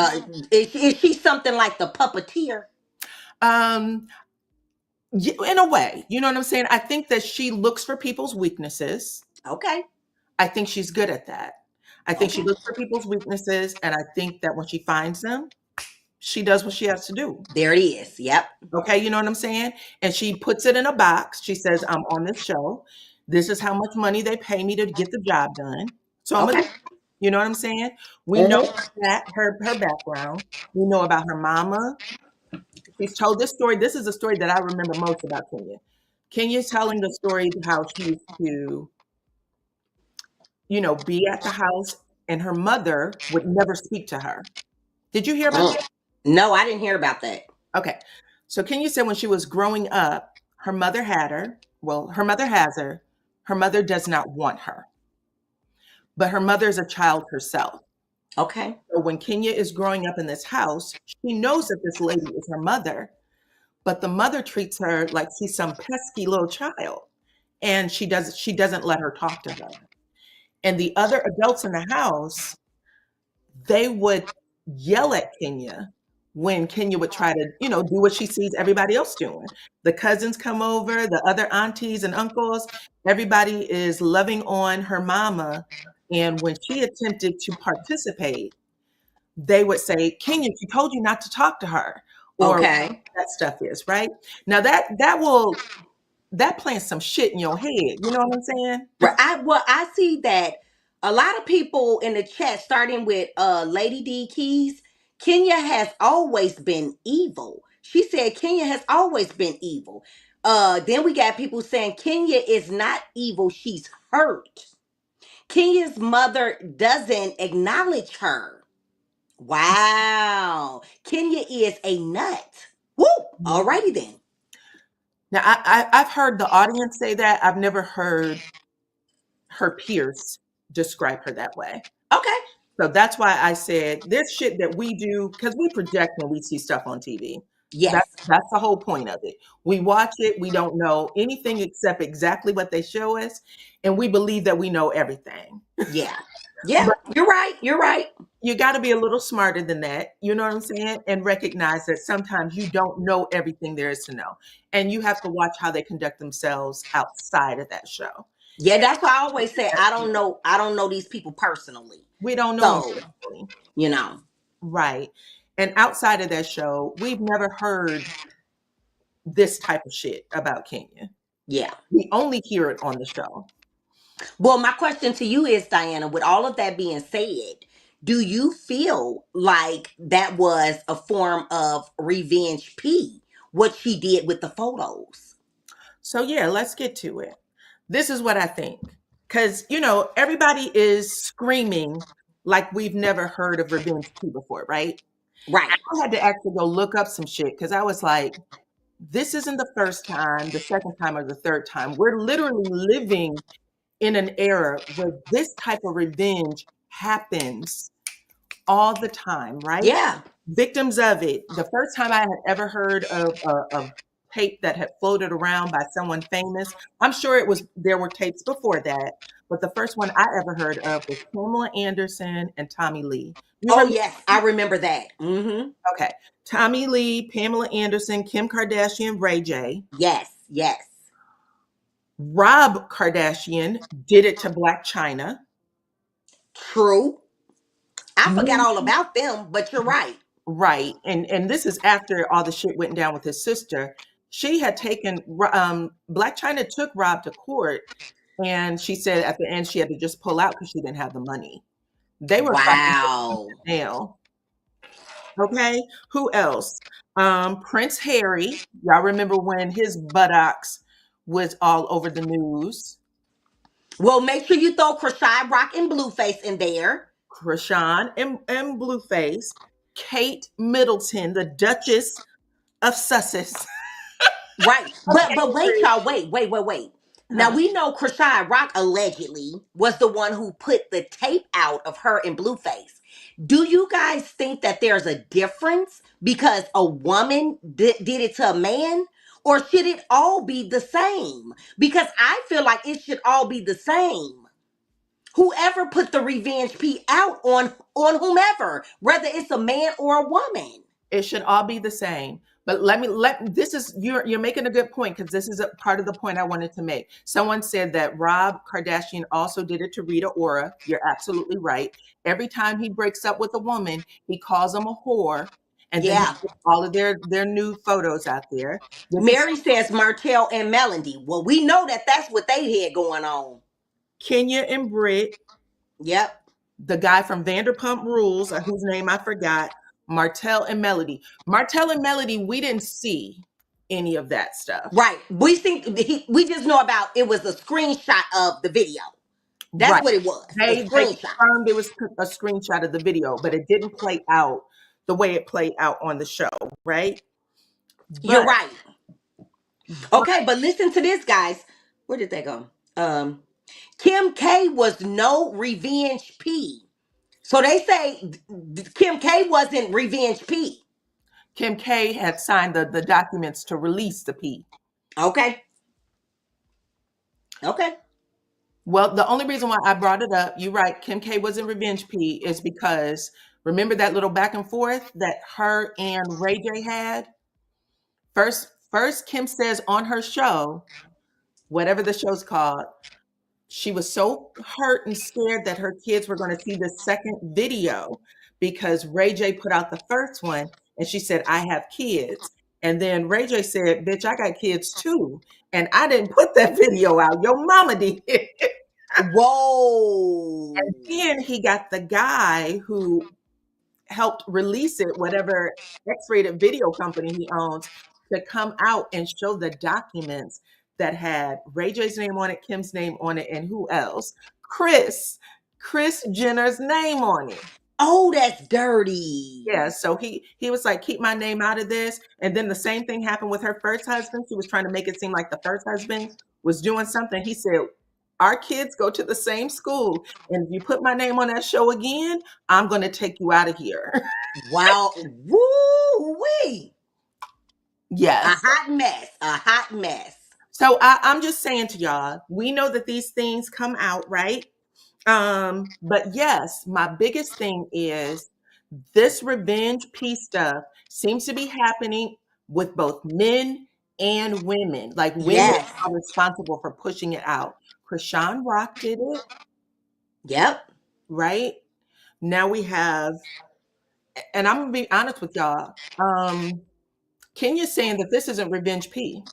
Is she something like the puppeteer? Um, in a way, you know what I'm saying? I think that she looks for people's weaknesses. Okay. I think she's good at that. I think she Okay. looks for people's weaknesses, and I think that when she finds them, she does what she has to do. There it is. Yep. Okay, you know what I'm saying? And she puts it in a box. She says, I'm on this show. This is how much money they pay me to get the job done. So I'm gonna, Okay. you know what I'm saying? We know Mm-hmm. that her background. We know about her mama. She's told this story. This is a story that I remember most about Kenya. Kenya's telling the story of how she used to, be at the house and her mother would never speak to her. Did you hear about that? No, I didn't hear about that. Okay. So Kenya said when she was growing up, her mother had her. Well, her mother has her. Her mother does not want her. But her mother is a child herself. Okay. So when Kenya is growing up in this house, she knows that this lady is her mother, but the mother treats her like she's some pesky little child. And she doesn't let her talk to her. And the other adults in the house, they would yell at Kenya when Kenya would try to, do what she sees everybody else doing. The cousins come over, the other aunties and uncles, everybody is loving on her mama. And when she attempted to participate, they would say, Kenya, she told you not to talk to her, or Okay. that stuff is, right? Now that plants some shit in your head. You know what I'm saying? I see that a lot of people in the chat, starting with Lady D Keys, Kenya has always been evil. She said Kenya has always been evil. Then we got people saying Kenya is not evil, she's hurt. Kenya's mother doesn't acknowledge her. Wow. Kenya is a nut. Woo! Mhm. Alrighty then. Now, I've heard the audience say that. I've never heard her peers describe her that way. Okay. So that's why I said this shit that we do, because we project when we see stuff on TV. Yes. That's the whole point of it. We watch it, we don't know anything except exactly what they show us, and we believe that we know everything. Yeah. Yeah. But You're right. You're right. you got to be a little smarter than that. You know what I'm saying? And recognize that sometimes you don't know everything there is to know. And you have to watch how they conduct themselves outside of that show. Yeah, that's why I always say I don't know these people personally. We don't know them So, personally. you know. Right. And outside of that show, we've never heard this type of shit about Kenya. Yeah. We only hear it on the show. Well, my question to you is, Diana, with all of that being said, do you feel like that was a form of revenge P, what she did with the photos? So, yeah, let's get to it. This is what I think. Because, everybody is screaming like we've never heard of Revenge P before, right? Right. I had to actually go look up some shit because I was like, this isn't the first time, the second time, or the third time. We're literally living in an era where this type of revenge happens all the time, right? Yeah. Victims of it. The first time I had ever heard of tape that had floated around by someone famous, I'm sure there were tapes before that, but the first one I ever heard of was Pamela Anderson and Tommy Lee. You Oh, remember? yes. I remember that. Mm-hmm. Okay. Tommy Lee, Pamela Anderson, Kim Kardashian, Ray J. Yes. Yes. Rob Kardashian did it to Black China. True. I forgot Me- all about them, but you're right. Right. And this is after all the shit went down with his sister. She had taken Black China took Rob to court, and she said at the end she had to just pull out because she didn't have the money. They were fighting Wow. now. Okay. Who else? Prince Harry. Y'all remember when his buttocks was all over the news? Well, make sure you throw Krishai Rock and Blueface in there. Krishan and Blueface. Kate Middleton, the Duchess of Sussex. Right. But Okay, wait, y'all, wait. Now huh. we know Krishai Rock allegedly was the one who put the tape out of her and Blueface. Do you guys think that there's a difference because a woman did it to a man? Or should it all be the same? Because I feel like it should all be the same. Whoever put the revenge P out on whomever, whether it's a man or a woman. It should all be the same. But this is you're making a good point because this is a part of the point I wanted to make. Someone said that Rob Kardashian also did it to Rita Ora. You're absolutely right. Every time he breaks up with a woman, he calls them a whore, and then he Yeah. puts all of their new photos out there. This is Mary says Martell and Melody. Well, we know that that's what they had going on. Kenya and Britt, Yep. the guy from Vanderpump Rules, whose name I forgot, Martell and Melody. Martell and Melody, we didn't see any of that stuff. Right. We just know about it was a screenshot of the video. That's Right. what it was. A They screenshot. confirmed it was a screenshot of the video, but it didn't play out the way it played out on the show, right? You're But, right. but Okay, but listen to this, guys. Where did they go? Kim K was no revenge P. So they say Kim K wasn't revenge P. Kim K had signed the documents to release the P. Okay. Okay. Well, the only reason why I brought it up, you're right, Kim K wasn't Revenge P, is because remember that little back and forth that her and Ray J had? First, Kim says on her show, whatever the show's called, she was so hurt and scared that her kids were going to see the second video because Ray J put out the first one and she said, I have kids. And then Ray J said, bitch, I got kids too. And I didn't put that video out. Your mama did. Whoa. And then he got the guy who helped release it, whatever X-rated video company he owns, to come out and show the documents that had Ray J's name on it, Kim's name on it, and who else? Chris Jenner's name on it. Oh, that's dirty. Yeah, so he was like, keep my name out of this. And then the same thing happened with her first husband. She was trying to make it seem like the first husband was doing something. He said, our kids go to the same school, and if you put my name on that show again, I'm going to take you out of here. Wow. Woo-wee. A Yes. hot mess. A hot mess. So I'm just saying to y'all, we know that these things come out, right? But yes, my biggest thing is this revenge piece stuff seems to be happening with both men and women. Like women Yes. are responsible for pushing it out. Krishan Rock did it, Yep. right? Now we have, and I'm gonna be honest with y'all, Kenya's saying that this isn't revenge P.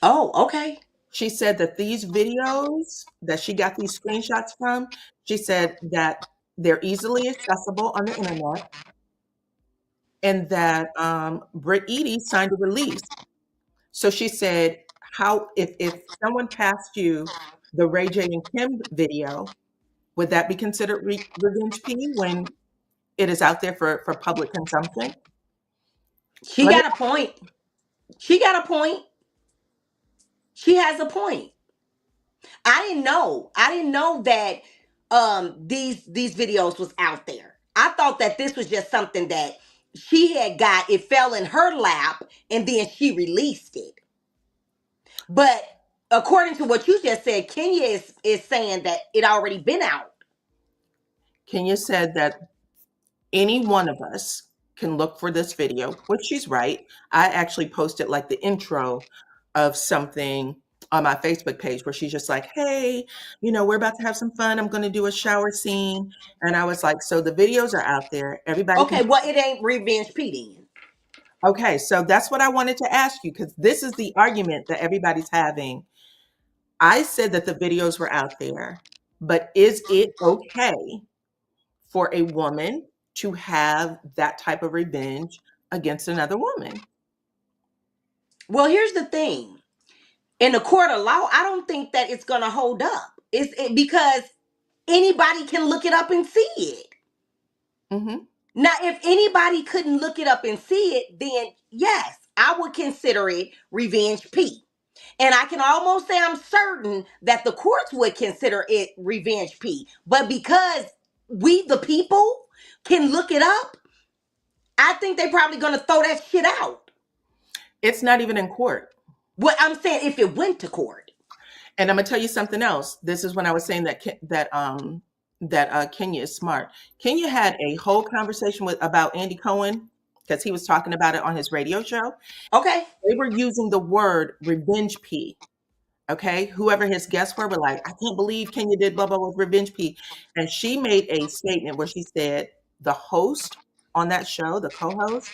Oh, okay. She said that these videos that she got these screenshots from, she said that they're easily accessible on the internet, and that Britt Eady signed a release. So she said, how if someone passed you the Ray J and Kim video, would that be considered revenge P when it is out there for public consumption? She Let me, got a point. She got a point. She has a point. I didn't know. I didn't know that these videos was out there. I thought that this was just something that she had got. It fell in her lap and then she released it. But according to what you just said, Kenya is saying that it already been out. Kenya said that any one of us can look for this video, which she's right. I actually posted like the intro of something on my Facebook page where she's just like, hey, we're about to have some fun. I'm going to do a shower scene. And I was like, so the videos are out there. Everybody can. Okay, well, it ain't revenge P then. Okay, so that's what I wanted to ask you, because this is the argument that everybody's having. I said that the videos were out there, but is it okay for a woman to have that type of revenge against another woman? Well, here's the thing. In the court of law, I don't think that it's gonna hold up. Because anybody can look it up and see it. Mm-hmm. Now, if anybody couldn't look it up and see it, then yes, I would consider it revenge P. And I can almost say I'm certain that the courts would consider it revenge P. But because we, the people, can look it up, I think they're probably going to throw that shit out. It's not even in court. What I'm saying, if it went to court. And I'm gonna tell you something else. This is when I was saying that Kenya is smart. Kenya had a whole conversation about Andy Cohen, because he was talking about it on his radio show. Okay. They were using the word revenge P. Okay, whoever his guests were like, I can't believe Kenya did blah blah with revenge P. And she made a statement where she said the host on that show, the co-host,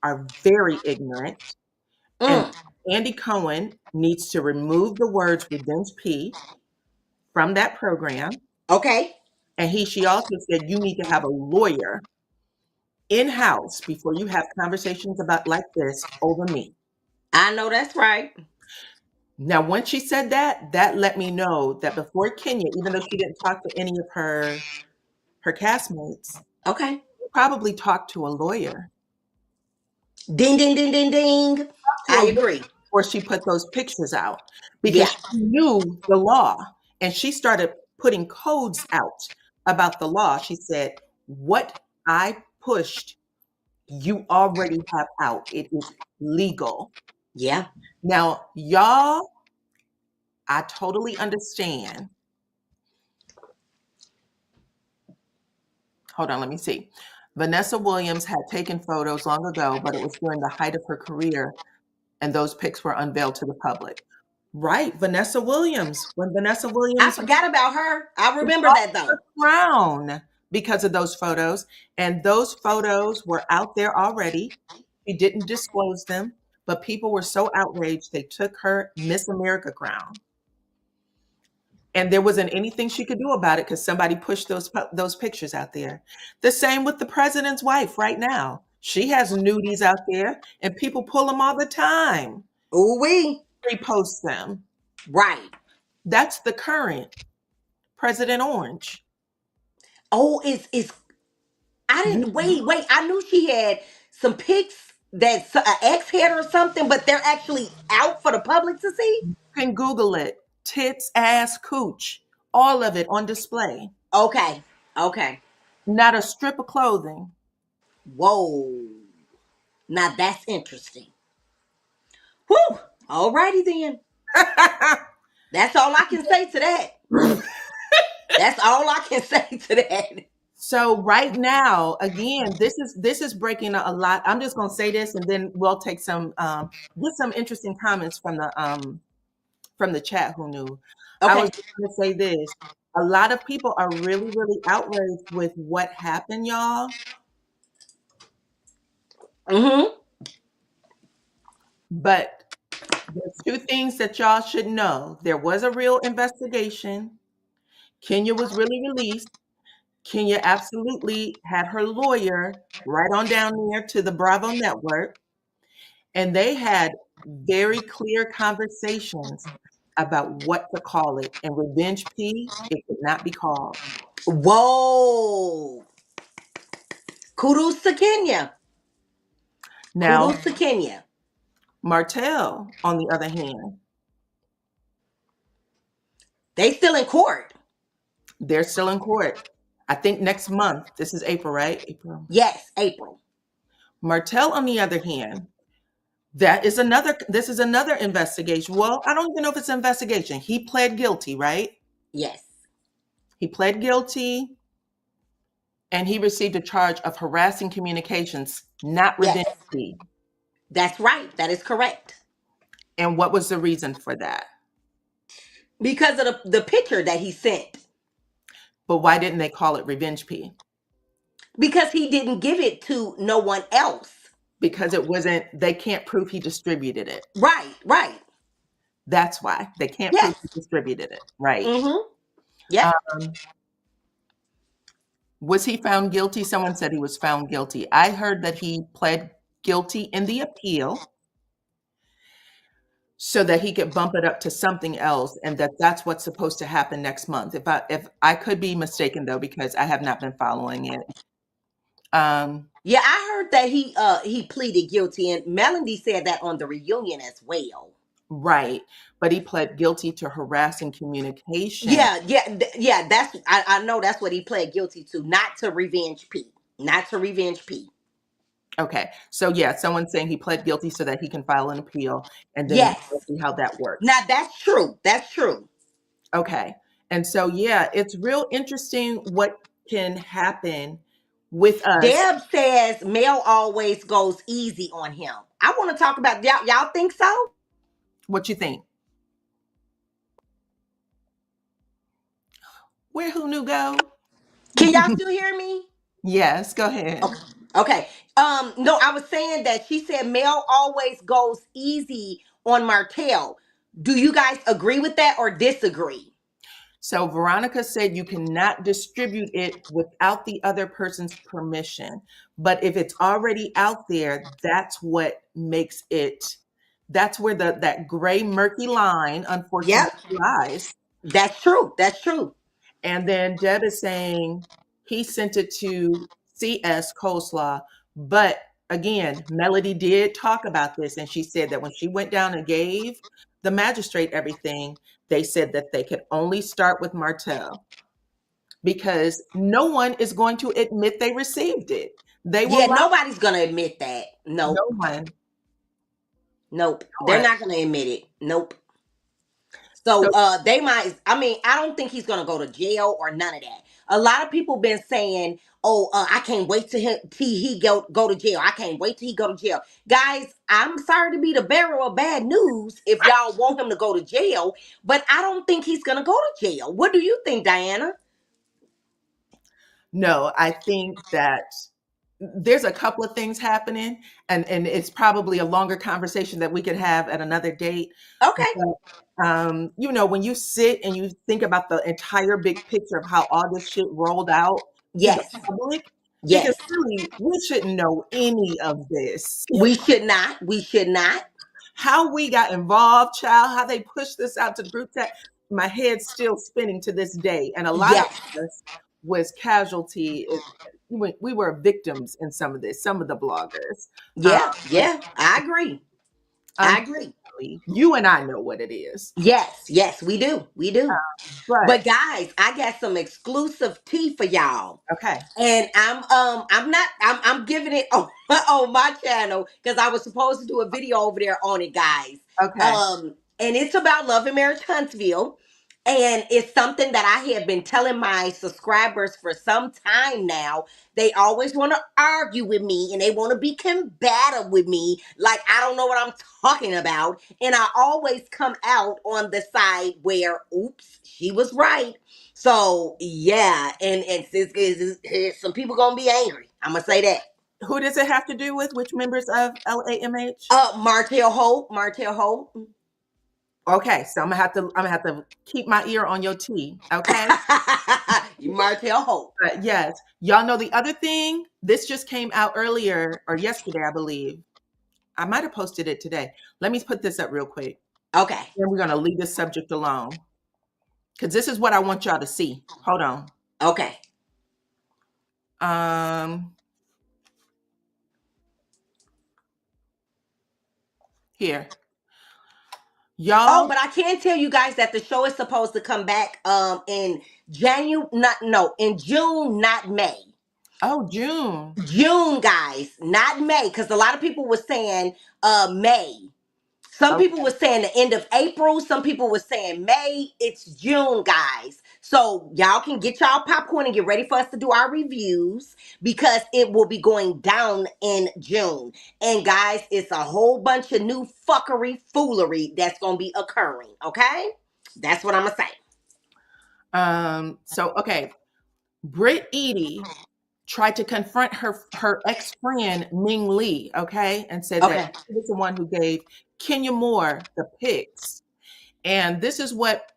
are very ignorant. And Andy Cohen needs to remove the words revenge P from that program. Okay. And she also said you need to have a lawyer in-house before you have conversations about like this over me. I know that's right. Now, once she said that, that let me know that before Kenya, even though she didn't talk to any of her castmates, Okay. she probably talked to a lawyer. Ding, ding, ding, ding, ding. I agree. Before she put those pictures out, because she knew the law, and she started putting codes out about the law. She said, what I pushed, you already have out. It is legal. Yeah. Now, y'all, I totally understand. Hold on, let me see. Vanessa Williams had taken photos long ago, but it was during the height of her career, and those pics were unveiled to the public. Right, Vanessa Williams. When Vanessa Williams, I forgot about her. I remember that though. Crown because of those photos, and those photos were out there already. She didn't disclose them, but people were so outraged they took her Miss America crown. And there wasn't anything she could do about it because somebody pushed those pictures out there. The same with the president's wife right now. She has nudies out there, and people pull them all the time, Ooh wee. repost them. Right. That's the current President Orange. Oh, it's I didn't You wait. I knew she had some pics that an ex had or something, but they're actually out for the public to see. can Google it. Tits, ass, cooch, all of it on display. Okay. Okay. Not a strip of clothing. Whoa. Now that's interesting. Whew. Alrighty then. That's all I can say to that. That's all I can say to that. So right now, again, this is breaking a lot. I'm just going to say this, and then we'll take some get some interesting comments from the chat. Who knew? I was Okay. just going to say this. A lot of people are really, really outraged with what happened, y'all. Mm-hmm. But there's two things that y'all should know. There was a real investigation. Kenya was really released. Kenya absolutely had her lawyer right on down there to the Bravo Network, and they had very clear conversations about what to call it. And Revenge P, it could not be called. Whoa. Kudos to Kenya. Now, Kudos to Kenya. Martell, on the other hand, They still in court. they're still in court. I think next month. This is April, right? April. Yes, April. Martell, on the other hand, this is another investigation. Well, I don't even know if it's an investigation. He pled guilty, right? Yes. He pled guilty and he received a charge of harassing communications, not Yes. revenge P. That's right. That is correct. And what was the reason for that? Because of the picture that he sent. But why didn't they call it Revenge P? Because he didn't give it to no one else. Because they can't prove he distributed it. Right, right. That's why. They can't Yes. prove he distributed it. Right. Mm-hmm. Yeah. Was he found guilty? Someone said he was found guilty. I heard that he pled guilty in the appeal so that he could bump it up to something else, and that's what's supposed to happen next month. If I could be mistaken though, because I have not been following it. Yeah, I heard that he pleaded guilty, and Melody said that on the reunion as well. Right, but he pled guilty to harassing communication. Yeah. That's I know that's what he pled guilty to, not to Revenge P, not to Revenge P. Okay, so yeah, someone's saying he pled guilty so that he can file an appeal, and then Yes. we'll see how that works. Now that's true. That's true. Okay, and so yeah, it's real interesting what can happen with us. Deb says Mel always goes easy on him. I want to talk about y'all think so? What you think? Where who knew go? Can y'all still hear me? Yes, go ahead. Okay. No, I was saying that she said Mel always goes easy on Martell. Do you guys agree with that or disagree? So Veronica said you cannot distribute it without the other person's permission. But if it's already out there, that's what makes it, that's where that gray murky line unfortunately lies. That's true. That's true. And then Deb is saying he sent it to CS Coleslaw. But again, Melody did talk about this, and she said that when she went down and gave the magistrate everything, they said that they could only start with Martell because no one is going to admit they received it. They will. Yeah, nobody's gonna admit that. Nope. No one. Nope. They're not gonna admit it. Nope. So they might. I mean, I don't think he's gonna go to jail or none of that. A lot of people been saying, "Oh, I can't wait till he go to jail. I can't wait till he go to jail." Guys, I'm sorry to be the bearer of bad news if y'all want him to go to jail, but I don't think he's gonna go to jail. What do you think, Diana? No, I think that there's a couple of things happening, and it's probably a longer conversation that we could have at another date. Okay. But when you sit and you think about the entire big picture of how all this shit rolled out to the Yes. public, because Yes. really we shouldn't know any of this. We should not. We should not. How we got involved, child, how they pushed this out to the group chat, my head's still spinning to this day. And a lot of Yes. us was casualty. We were victims in some of this, some of the bloggers. Um, Yeah. Yeah. I agree. I agree. unfortunately, you and I know what it is. Yes. Yes, we do. We do. But But guys, I got some exclusive tea for y'all. okay, And I'm giving it on my channel because I was supposed to do a video over there on it, guys. okay. And it's about Love and Marriage Huntsville. And it's something that I have been telling my subscribers for some time now. They always want to argue with me and they want to be combative with me. Like, I don't know what I'm talking about. And I always come out on the side where, oops, she was right. So, yeah. And some people going to be angry. I'm going to say that. Who does it have to do with? Which members of LAMH? Martell Holt. Martell Holt. Okay, so I'm gonna have to keep my ear on your tea. Okay. Martell Holt. But yes, y'all know the other thing. This just came out earlier or yesterday, I believe. I might have posted it today. Let me put this up real quick. Okay. Then we're gonna leave this subject alone because this is what I want y'all to see. Hold on. Okay. Here, Oh, y'all. but I can tell you guys that the show is supposed to come back in in June, not May. Oh, June. June, guys, not May, because a lot of people were saying May. Some Okay. people were saying the end of April. Some people were saying May. It's June, guys. So y'all can get y'all popcorn and get ready for us to do our reviews because it will be going down in June. And guys, it's a whole bunch of new foolery that's going to be occurring. Okay? That's what I'm going to say. So okay, Britt Edie tried to confront her ex-friend Ming Lee, okay, and said that Okay. she was the one who gave Kenya Moore the pics. And this is what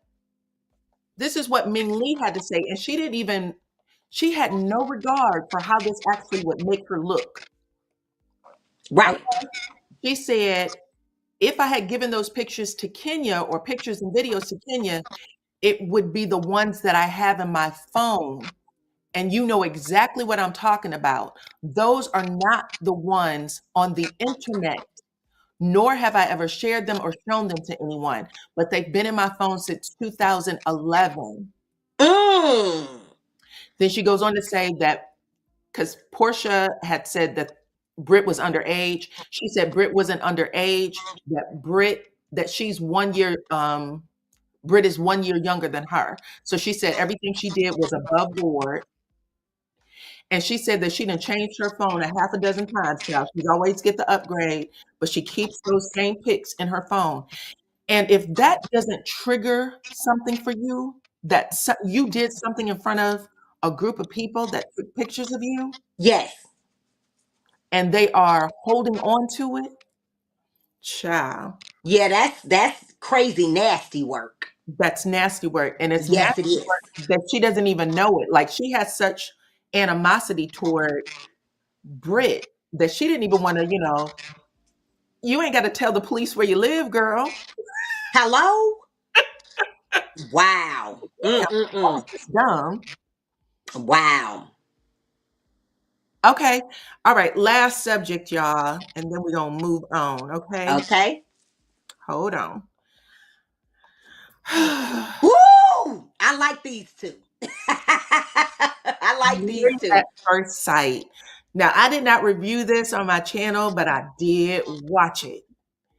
Ming Lee had to say. And she had no regard for how this actually would make her look. Right. Okay. She said, if I had given those pictures to Kenya or pictures and videos to Kenya, it would be the ones that I have in my phone. And you know exactly what I'm talking about. Those are not the ones on the internet, nor have I ever shared them or shown them to anyone, but they've been in my phone since 2011. Mm. Then she goes on to say that because Portia had said that Britt was underage, she said Britt wasn't underage, that she's 1 year, Britt is 1 year younger than her. So she said everything she did was above board. And she said that she done changed her phone a half a dozen times, child. She's always get the upgrade, but she keeps those same pics in her phone. And if that doesn't trigger something for you, that you did something in front of a group of people that took pictures of you Yes. and they are holding on to it, child, Yeah, that's crazy nasty work. that's nasty work. And it's Yes, it nasty is. work that she doesn't even know it. Like she has such animosity toward Brit that she didn't even want to, you ain't got to tell the police where you live, girl. Hello? Wow. Damn, Mm-mm-mm. that's just dumb. Wow. Okay. All right. Last subject, y'all. And then we're going to move on. Okay. Okay. Hold on. Woo! I like these two. I like these Married two. at First Sight. Now, I did not review this on my channel, but I did watch it.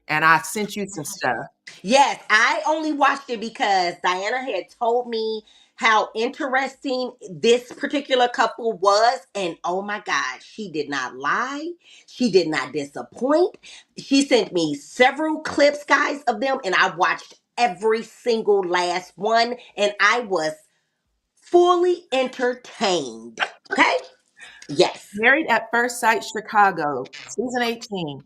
And I sent you some stuff. Yes, I only watched it because Diana had told me how interesting this particular couple was. And oh my God, she did not lie. She did not disappoint. She sent me several clips, guys, of them. And I watched every single last one. And I was fully entertained. Okay? Yes. Married at First Sight Chicago, season 18.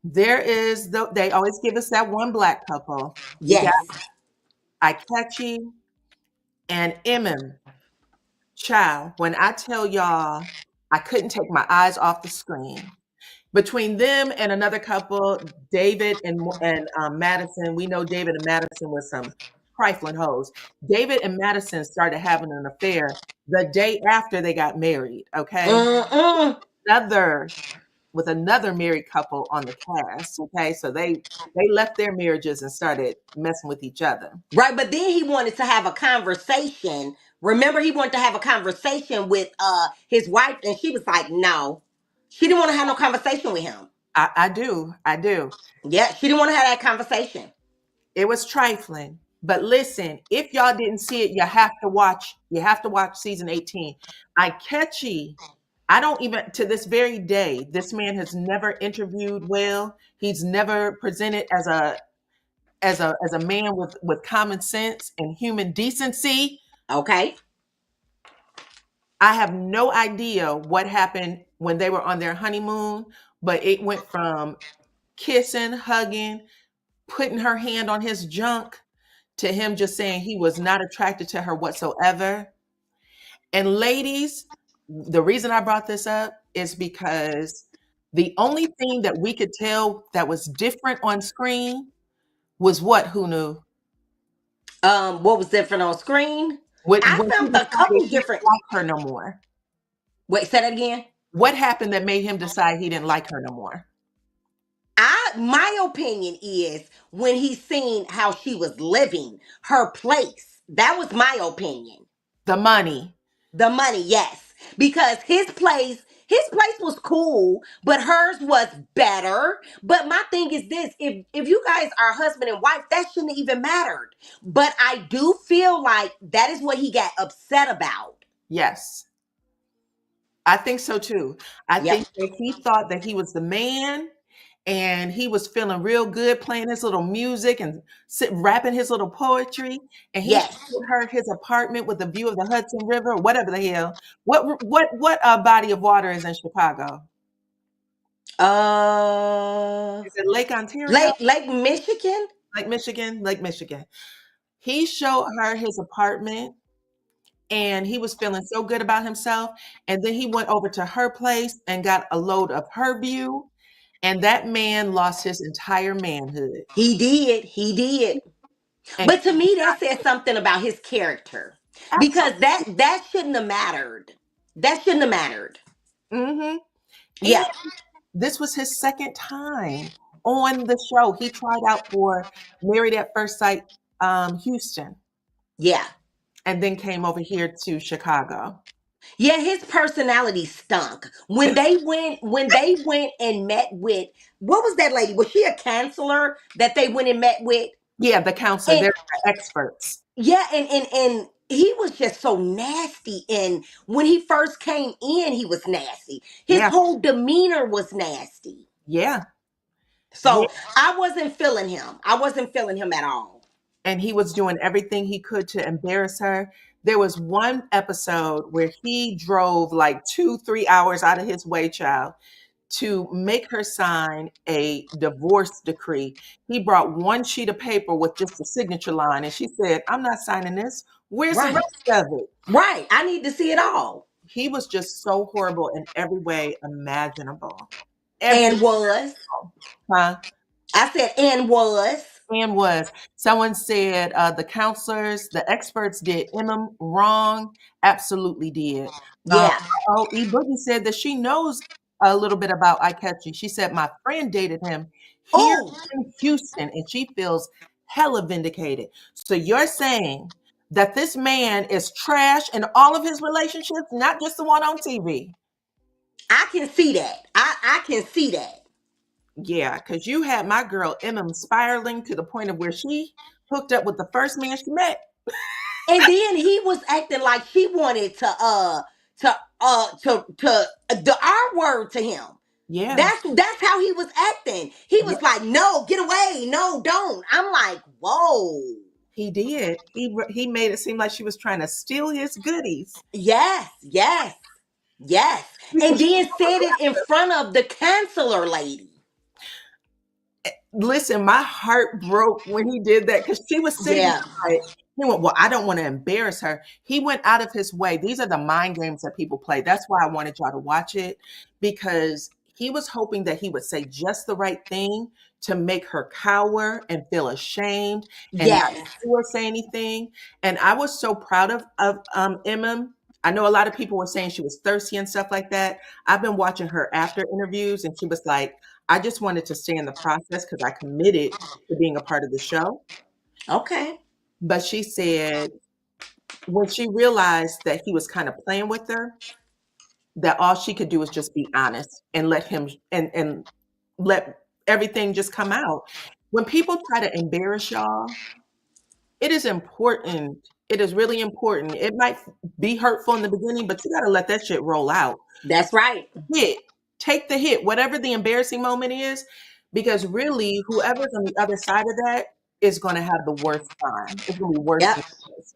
They always give us that one black couple. We got Yes. Ikechi and Eminem. Child, when I tell y'all, I couldn't take my eyes off the screen. Between them and another couple, David and Madison, we know David and Madison was some trifling hoes. David and Madison started having an affair the day after they got married. Okay, Mm-mm. another with another married couple on the cast. Okay, so they left their marriages and started messing with each other. Right, but then he wanted to have a conversation. Remember, he wanted to have a conversation with his wife, and she was like, no. She didn't want to have no conversation with him. I do. Yeah, she didn't want to have that conversation. It was trifling. But listen, if y'all didn't see it, you have to watch. You have to watch season 18. Ikechi, I don't even to this very day, this man has never interviewed well. He's never presented as a man with common sense and human decency. Okay. I have no idea what happened when they were on their honeymoon, but it went from kissing, hugging, putting her hand on his junk to him just saying he was not attracted to her whatsoever. And ladies, the reason I brought this up is because the only thing that we could tell that was different on screen was what, who knew? What was different on screen? I When he found a decided couple he didn't different. like her no more. Wait, say that again. What happened that made him decide he didn't like her no more? My opinion is when he seen how she was living, her place. That was my opinion. The money. The money, yes. Because his place was cool, but hers was better. But my thing is this, if you guys are husband and wife, that shouldn't even mattered. But I do feel like that is what he got upset about. Yes. I think so too. I Yep. think that he thought that he was the man and he was feeling real good playing his little music and rapping his little poetry. And he Yes. showed her his apartment with a view of the Hudson River or whatever the hell. What body of water is in Chicago? Uh Is it Lake Ontario? Lake Michigan? Lake Michigan? Lake Michigan. He showed her his apartment and he was feeling so good about himself. And then he went over to her place and got a load of her view. And that man lost his entire manhood. He did. He did. And But to me, that says something about his character. Because absolutely. that shouldn't have mattered. That shouldn't have mattered. Hmm. And Yeah. this was his second time on the show. He tried out for Married at First Sight Houston Yeah. and then came over here to Chicago. Yeah, his personality stunk. When they went and met with, what was that lady? Was she a counselor that they went and met with? Yeah, the counselor, And they're experts. yeah, and he was just so nasty. And when he first came in, he was nasty. His Yeah, whole demeanor was nasty. yeah, yeah. So I wasn't feeling him. I wasn't feeling him at all. And he was doing everything he could to embarrass her. There was one episode where he drove like 2, 3 hours out of his way, child, to make her sign a divorce decree. He brought one sheet of paper with just a signature line, and she said, I'm not signing this. Where's the Right. rest of it? Right. I need to see it all. He was just so horrible in every way imaginable. Every And was. huh? I said, and was. And was. Someone said the counselors, the experts did Eminem wrong. Absolutely did. Um, Yeah. oh, E. Boogie said that she knows a little bit about Ikechi. She said my friend dated him here Oh, in Houston, and she feels hella vindicated. So you're saying that this man is trash in all of his relationships, not just the one on TV. I can see that. I can see that. Yeah, because you had my girl Eminem spiraling to the point of where she hooked up with the first man she met. And then he was acting like she wanted to the R word to him. Yeah, That's how he was acting. He yeah, was like, "No, get away. No, don't." I'm like, "Whoa." he did. He made it seem like she was trying to steal his goodies. Yes, yes. Yes. And then said it in front of the counselor lady. Listen, my heart broke when he did that because she was sitting Yeah. there like, he went, well, I don't want to embarrass her. He went out of his way. These are the mind games that people play. That's why I wanted y'all to watch it, because he was hoping that he would say just the right thing to make her cower and feel ashamed and not Yes. do or say anything. And I was so proud of Emma. I know a lot of people were saying she was thirsty and stuff like that. I've been watching her after interviews, and she was like, I just wanted to stay in the process because I committed to being a part of the show. Okay. But she said when she realized that he was kind of playing with her, that all she could do was just be honest and let him and let everything just come out. When people try to embarrass y'all, it is important. It is really important. It might be hurtful in the beginning, but you got to let that shit roll out. That's right. Hit, take the hit, whatever the embarrassing moment is, because really, whoever's on the other side of that is going to have the worst time. It's going to be worse Yep. than this.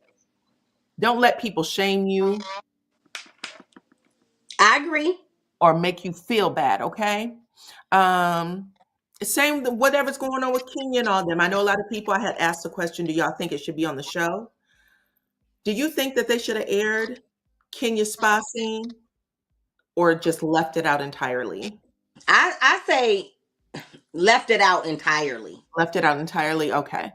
Don't let people shame you I agree. or make you feel bad. Okay. Um, Same whatever's going on with Kenya and all them. I know a lot of people. I had asked the question: do y'all think it should be on the show? Do you think that they should have aired Kenya's spa scene or just left it out entirely? I say left it out entirely. Left it out entirely. Okay.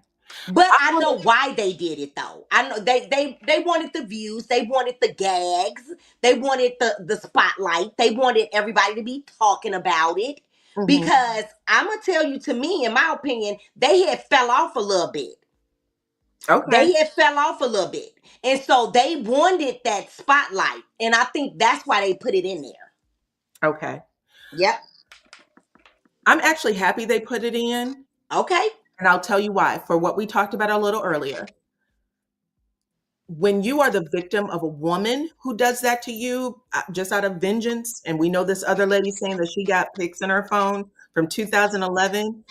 But I I wanna know why they did it though. I know they wanted the views, they wanted the gags, they wanted the spotlight, they wanted everybody to be talking about it. Mhm. Because I'm gonna tell you, to me, in my opinion, they had fell off a little bit. Okay. They had fell off a little bit. And so they wanted that spotlight. And I think that's why they put it in there. Okay. Yep. I'm actually happy they put it in, Okay. and I'll tell you why. For what we talked about a little earlier, when you are the victim of a woman who does that to you just out of vengeance, and we know this other lady saying that she got pics in her phone from 2011,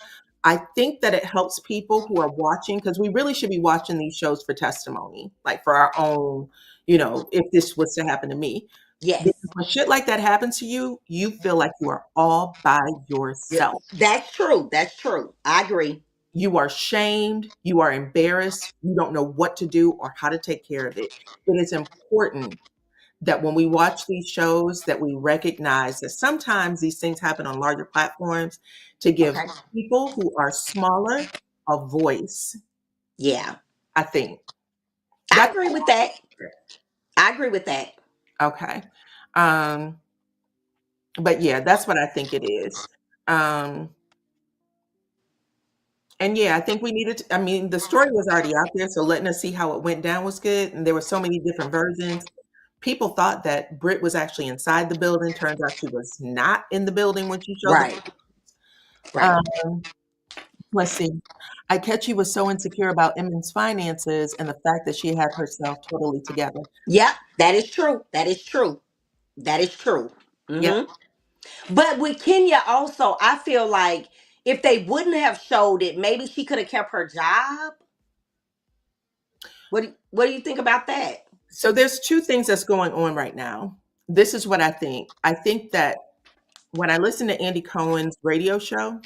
I think that it helps people who are watching, because we really should be watching these shows for testimony, like for our own, if this was to happen to me. Yes. Because when shit like that happens to you, you feel like you are all by Yep. yourself. That's true. That's true. I agree. You are shamed, you are embarrassed, you don't know what to do or how to take care of it. It is important that when we watch these shows that we recognize that sometimes these things happen on larger platforms to give Okay. people who are smaller a voice, Yeah. I think. I That's agree with that. I agree with that. okay. Um, but yeah, that's what I think it is. Um, And yeah, I think we needed to, I mean, the story was already out there, so letting us see how it went down was good. And there were so many different versions. People thought that Britt was actually inside the building. Turns out she was not in the building when she showed the. Right. Right. Um, let's see. I catch she was so insecure about Emmons' finances and the fact that she had herself totally together. Yep. That is true. That is true. That is true. Yep. But with Kenya also, I feel like if they wouldn't have showed it, maybe she could have kept her job. What do you think about that? So there's two things that's going on right now. This is what I think. I think that when I listen to Andy Cohen's radio show,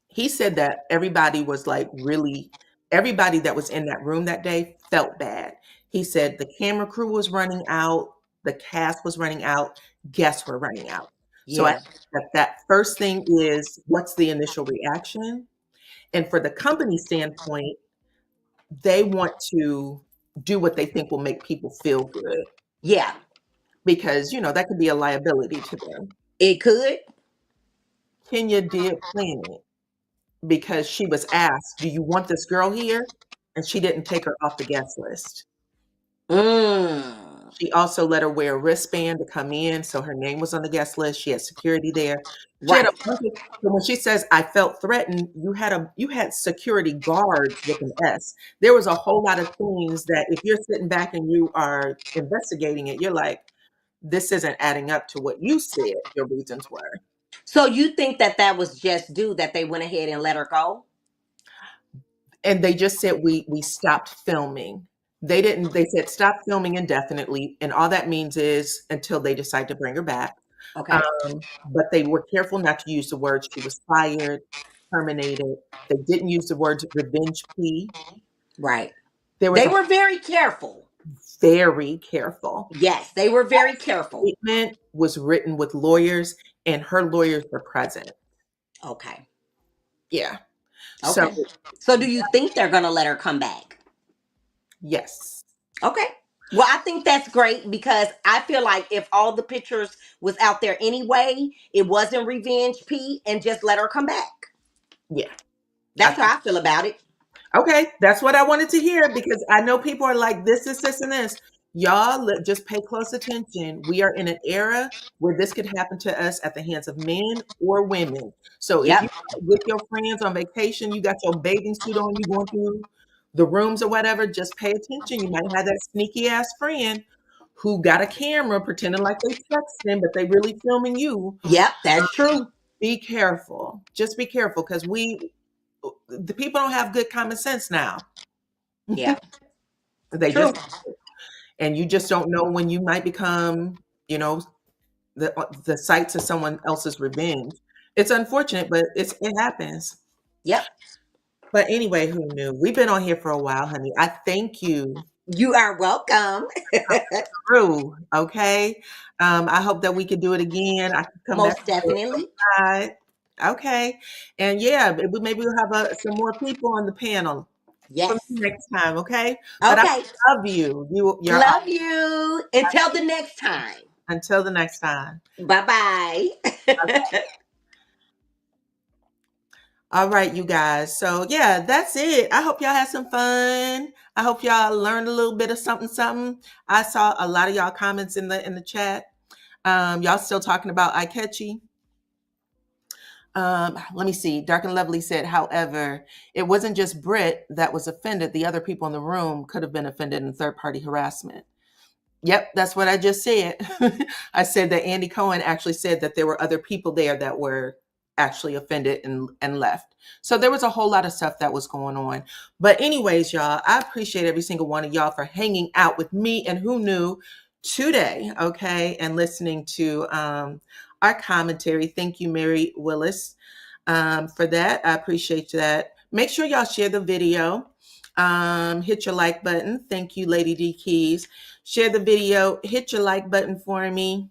he said that everybody was like really, everybody that was in that room that day felt bad. He said the camera crew was running out, the cast was running out, guests were running out. So I Yeah. think that first thing is what's the initial reaction? And for the company standpoint, they want to do what they think will make people feel good Yeah. because, that could be a liability to them. It could. Kenya did plan it because she was asked, "Do you want this girl here?" And she didn't take her off the guest list. Mm. She also let her wear a wristband to come in, so her name was on the guest list. She had security there. She had a Right. bunch of, so when she says, "I felt threatened," you had security guards with an S. There was a whole lot of things that if you're sitting back and you are investigating it, you're like, "This isn't adding up to what you said your reasons were." So you think that that was just due that they went ahead and let her go? And they just said we stopped filming. They said stop filming indefinitely, and all that means is until they decide to bring her back. Okay. But they were careful not to use the words she was fired, terminated. They didn't use the words revenge plea. Right. There was They a were very careful. very careful. Yes, they were very careful. Statement was written with lawyers, and her lawyers were present. Okay. Yeah. So, Okay. So do you think they're going to let her come back? yes. Okay. Well, I think that's great because I feel like if all the pictures was out there anyway, it wasn't revenge P and just let her come back. Yeah. That's how I feel about it. Okay, that's what I wanted to hear because I know people are like, this, and this. Y'all just pay close attention. We are in an era where this could happen to us at the hands of men or women. So if Yep. you're with your friends on vacation, you got your bathing suit on, you going through the rooms or whatever, just pay attention. You might have that sneaky ass friend who got a camera pretending like they texting, but they really filming you. Yep, that's true. Be careful. Just be careful because the people don't have good common sense now. Yeah. They True. just and you just don't know when you might become, you know, the sites of someone else's revenge. It's unfortunate, but it happens. Yep. But anyway, who knew? We've been on here for a while, honey. I thank you You are welcome. through. Okay. I hope that we could do it again. I could come back Most definitely. outside. Okay. And yeah, maybe we'll have some more people on the panel for Yes. me next time. Okay. But I Okay. love you. You're Love you. Until the next time. until the next time. Bye bye. All right, you guys. So yeah, that's it. I hope y'all had some fun. I hope y'all learned a little bit of something, something. I saw a lot of y'all comments in the chat. Y'all still talking about iCatchy. Let me see. Dark and Lovely said, however, it wasn't just Britt that was offended. The other people in the room could have been offended in third party harassment. Yep, that's what I just said. I said that Andy Cohen actually said that there were other people there that were actually offended and left. So there was a whole lot of stuff that was going on. But anyways, y'all, I appreciate every single one of y'all for hanging out with me and Who Knew today, okay, and listening to our commentary. Thank you, Mary Willis, for that. I appreciate that. Make sure y'all share the video. Hit your like button. Thank you, Lady D Keys. Share the video. Hit your like button for me.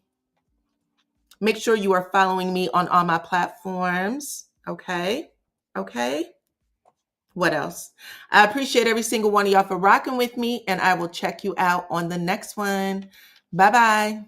Make sure you are following me on all my platforms. Okay. Okay. What else? I appreciate every single one of y'all for rocking with me, and I will check you out on the next one. Bye bye.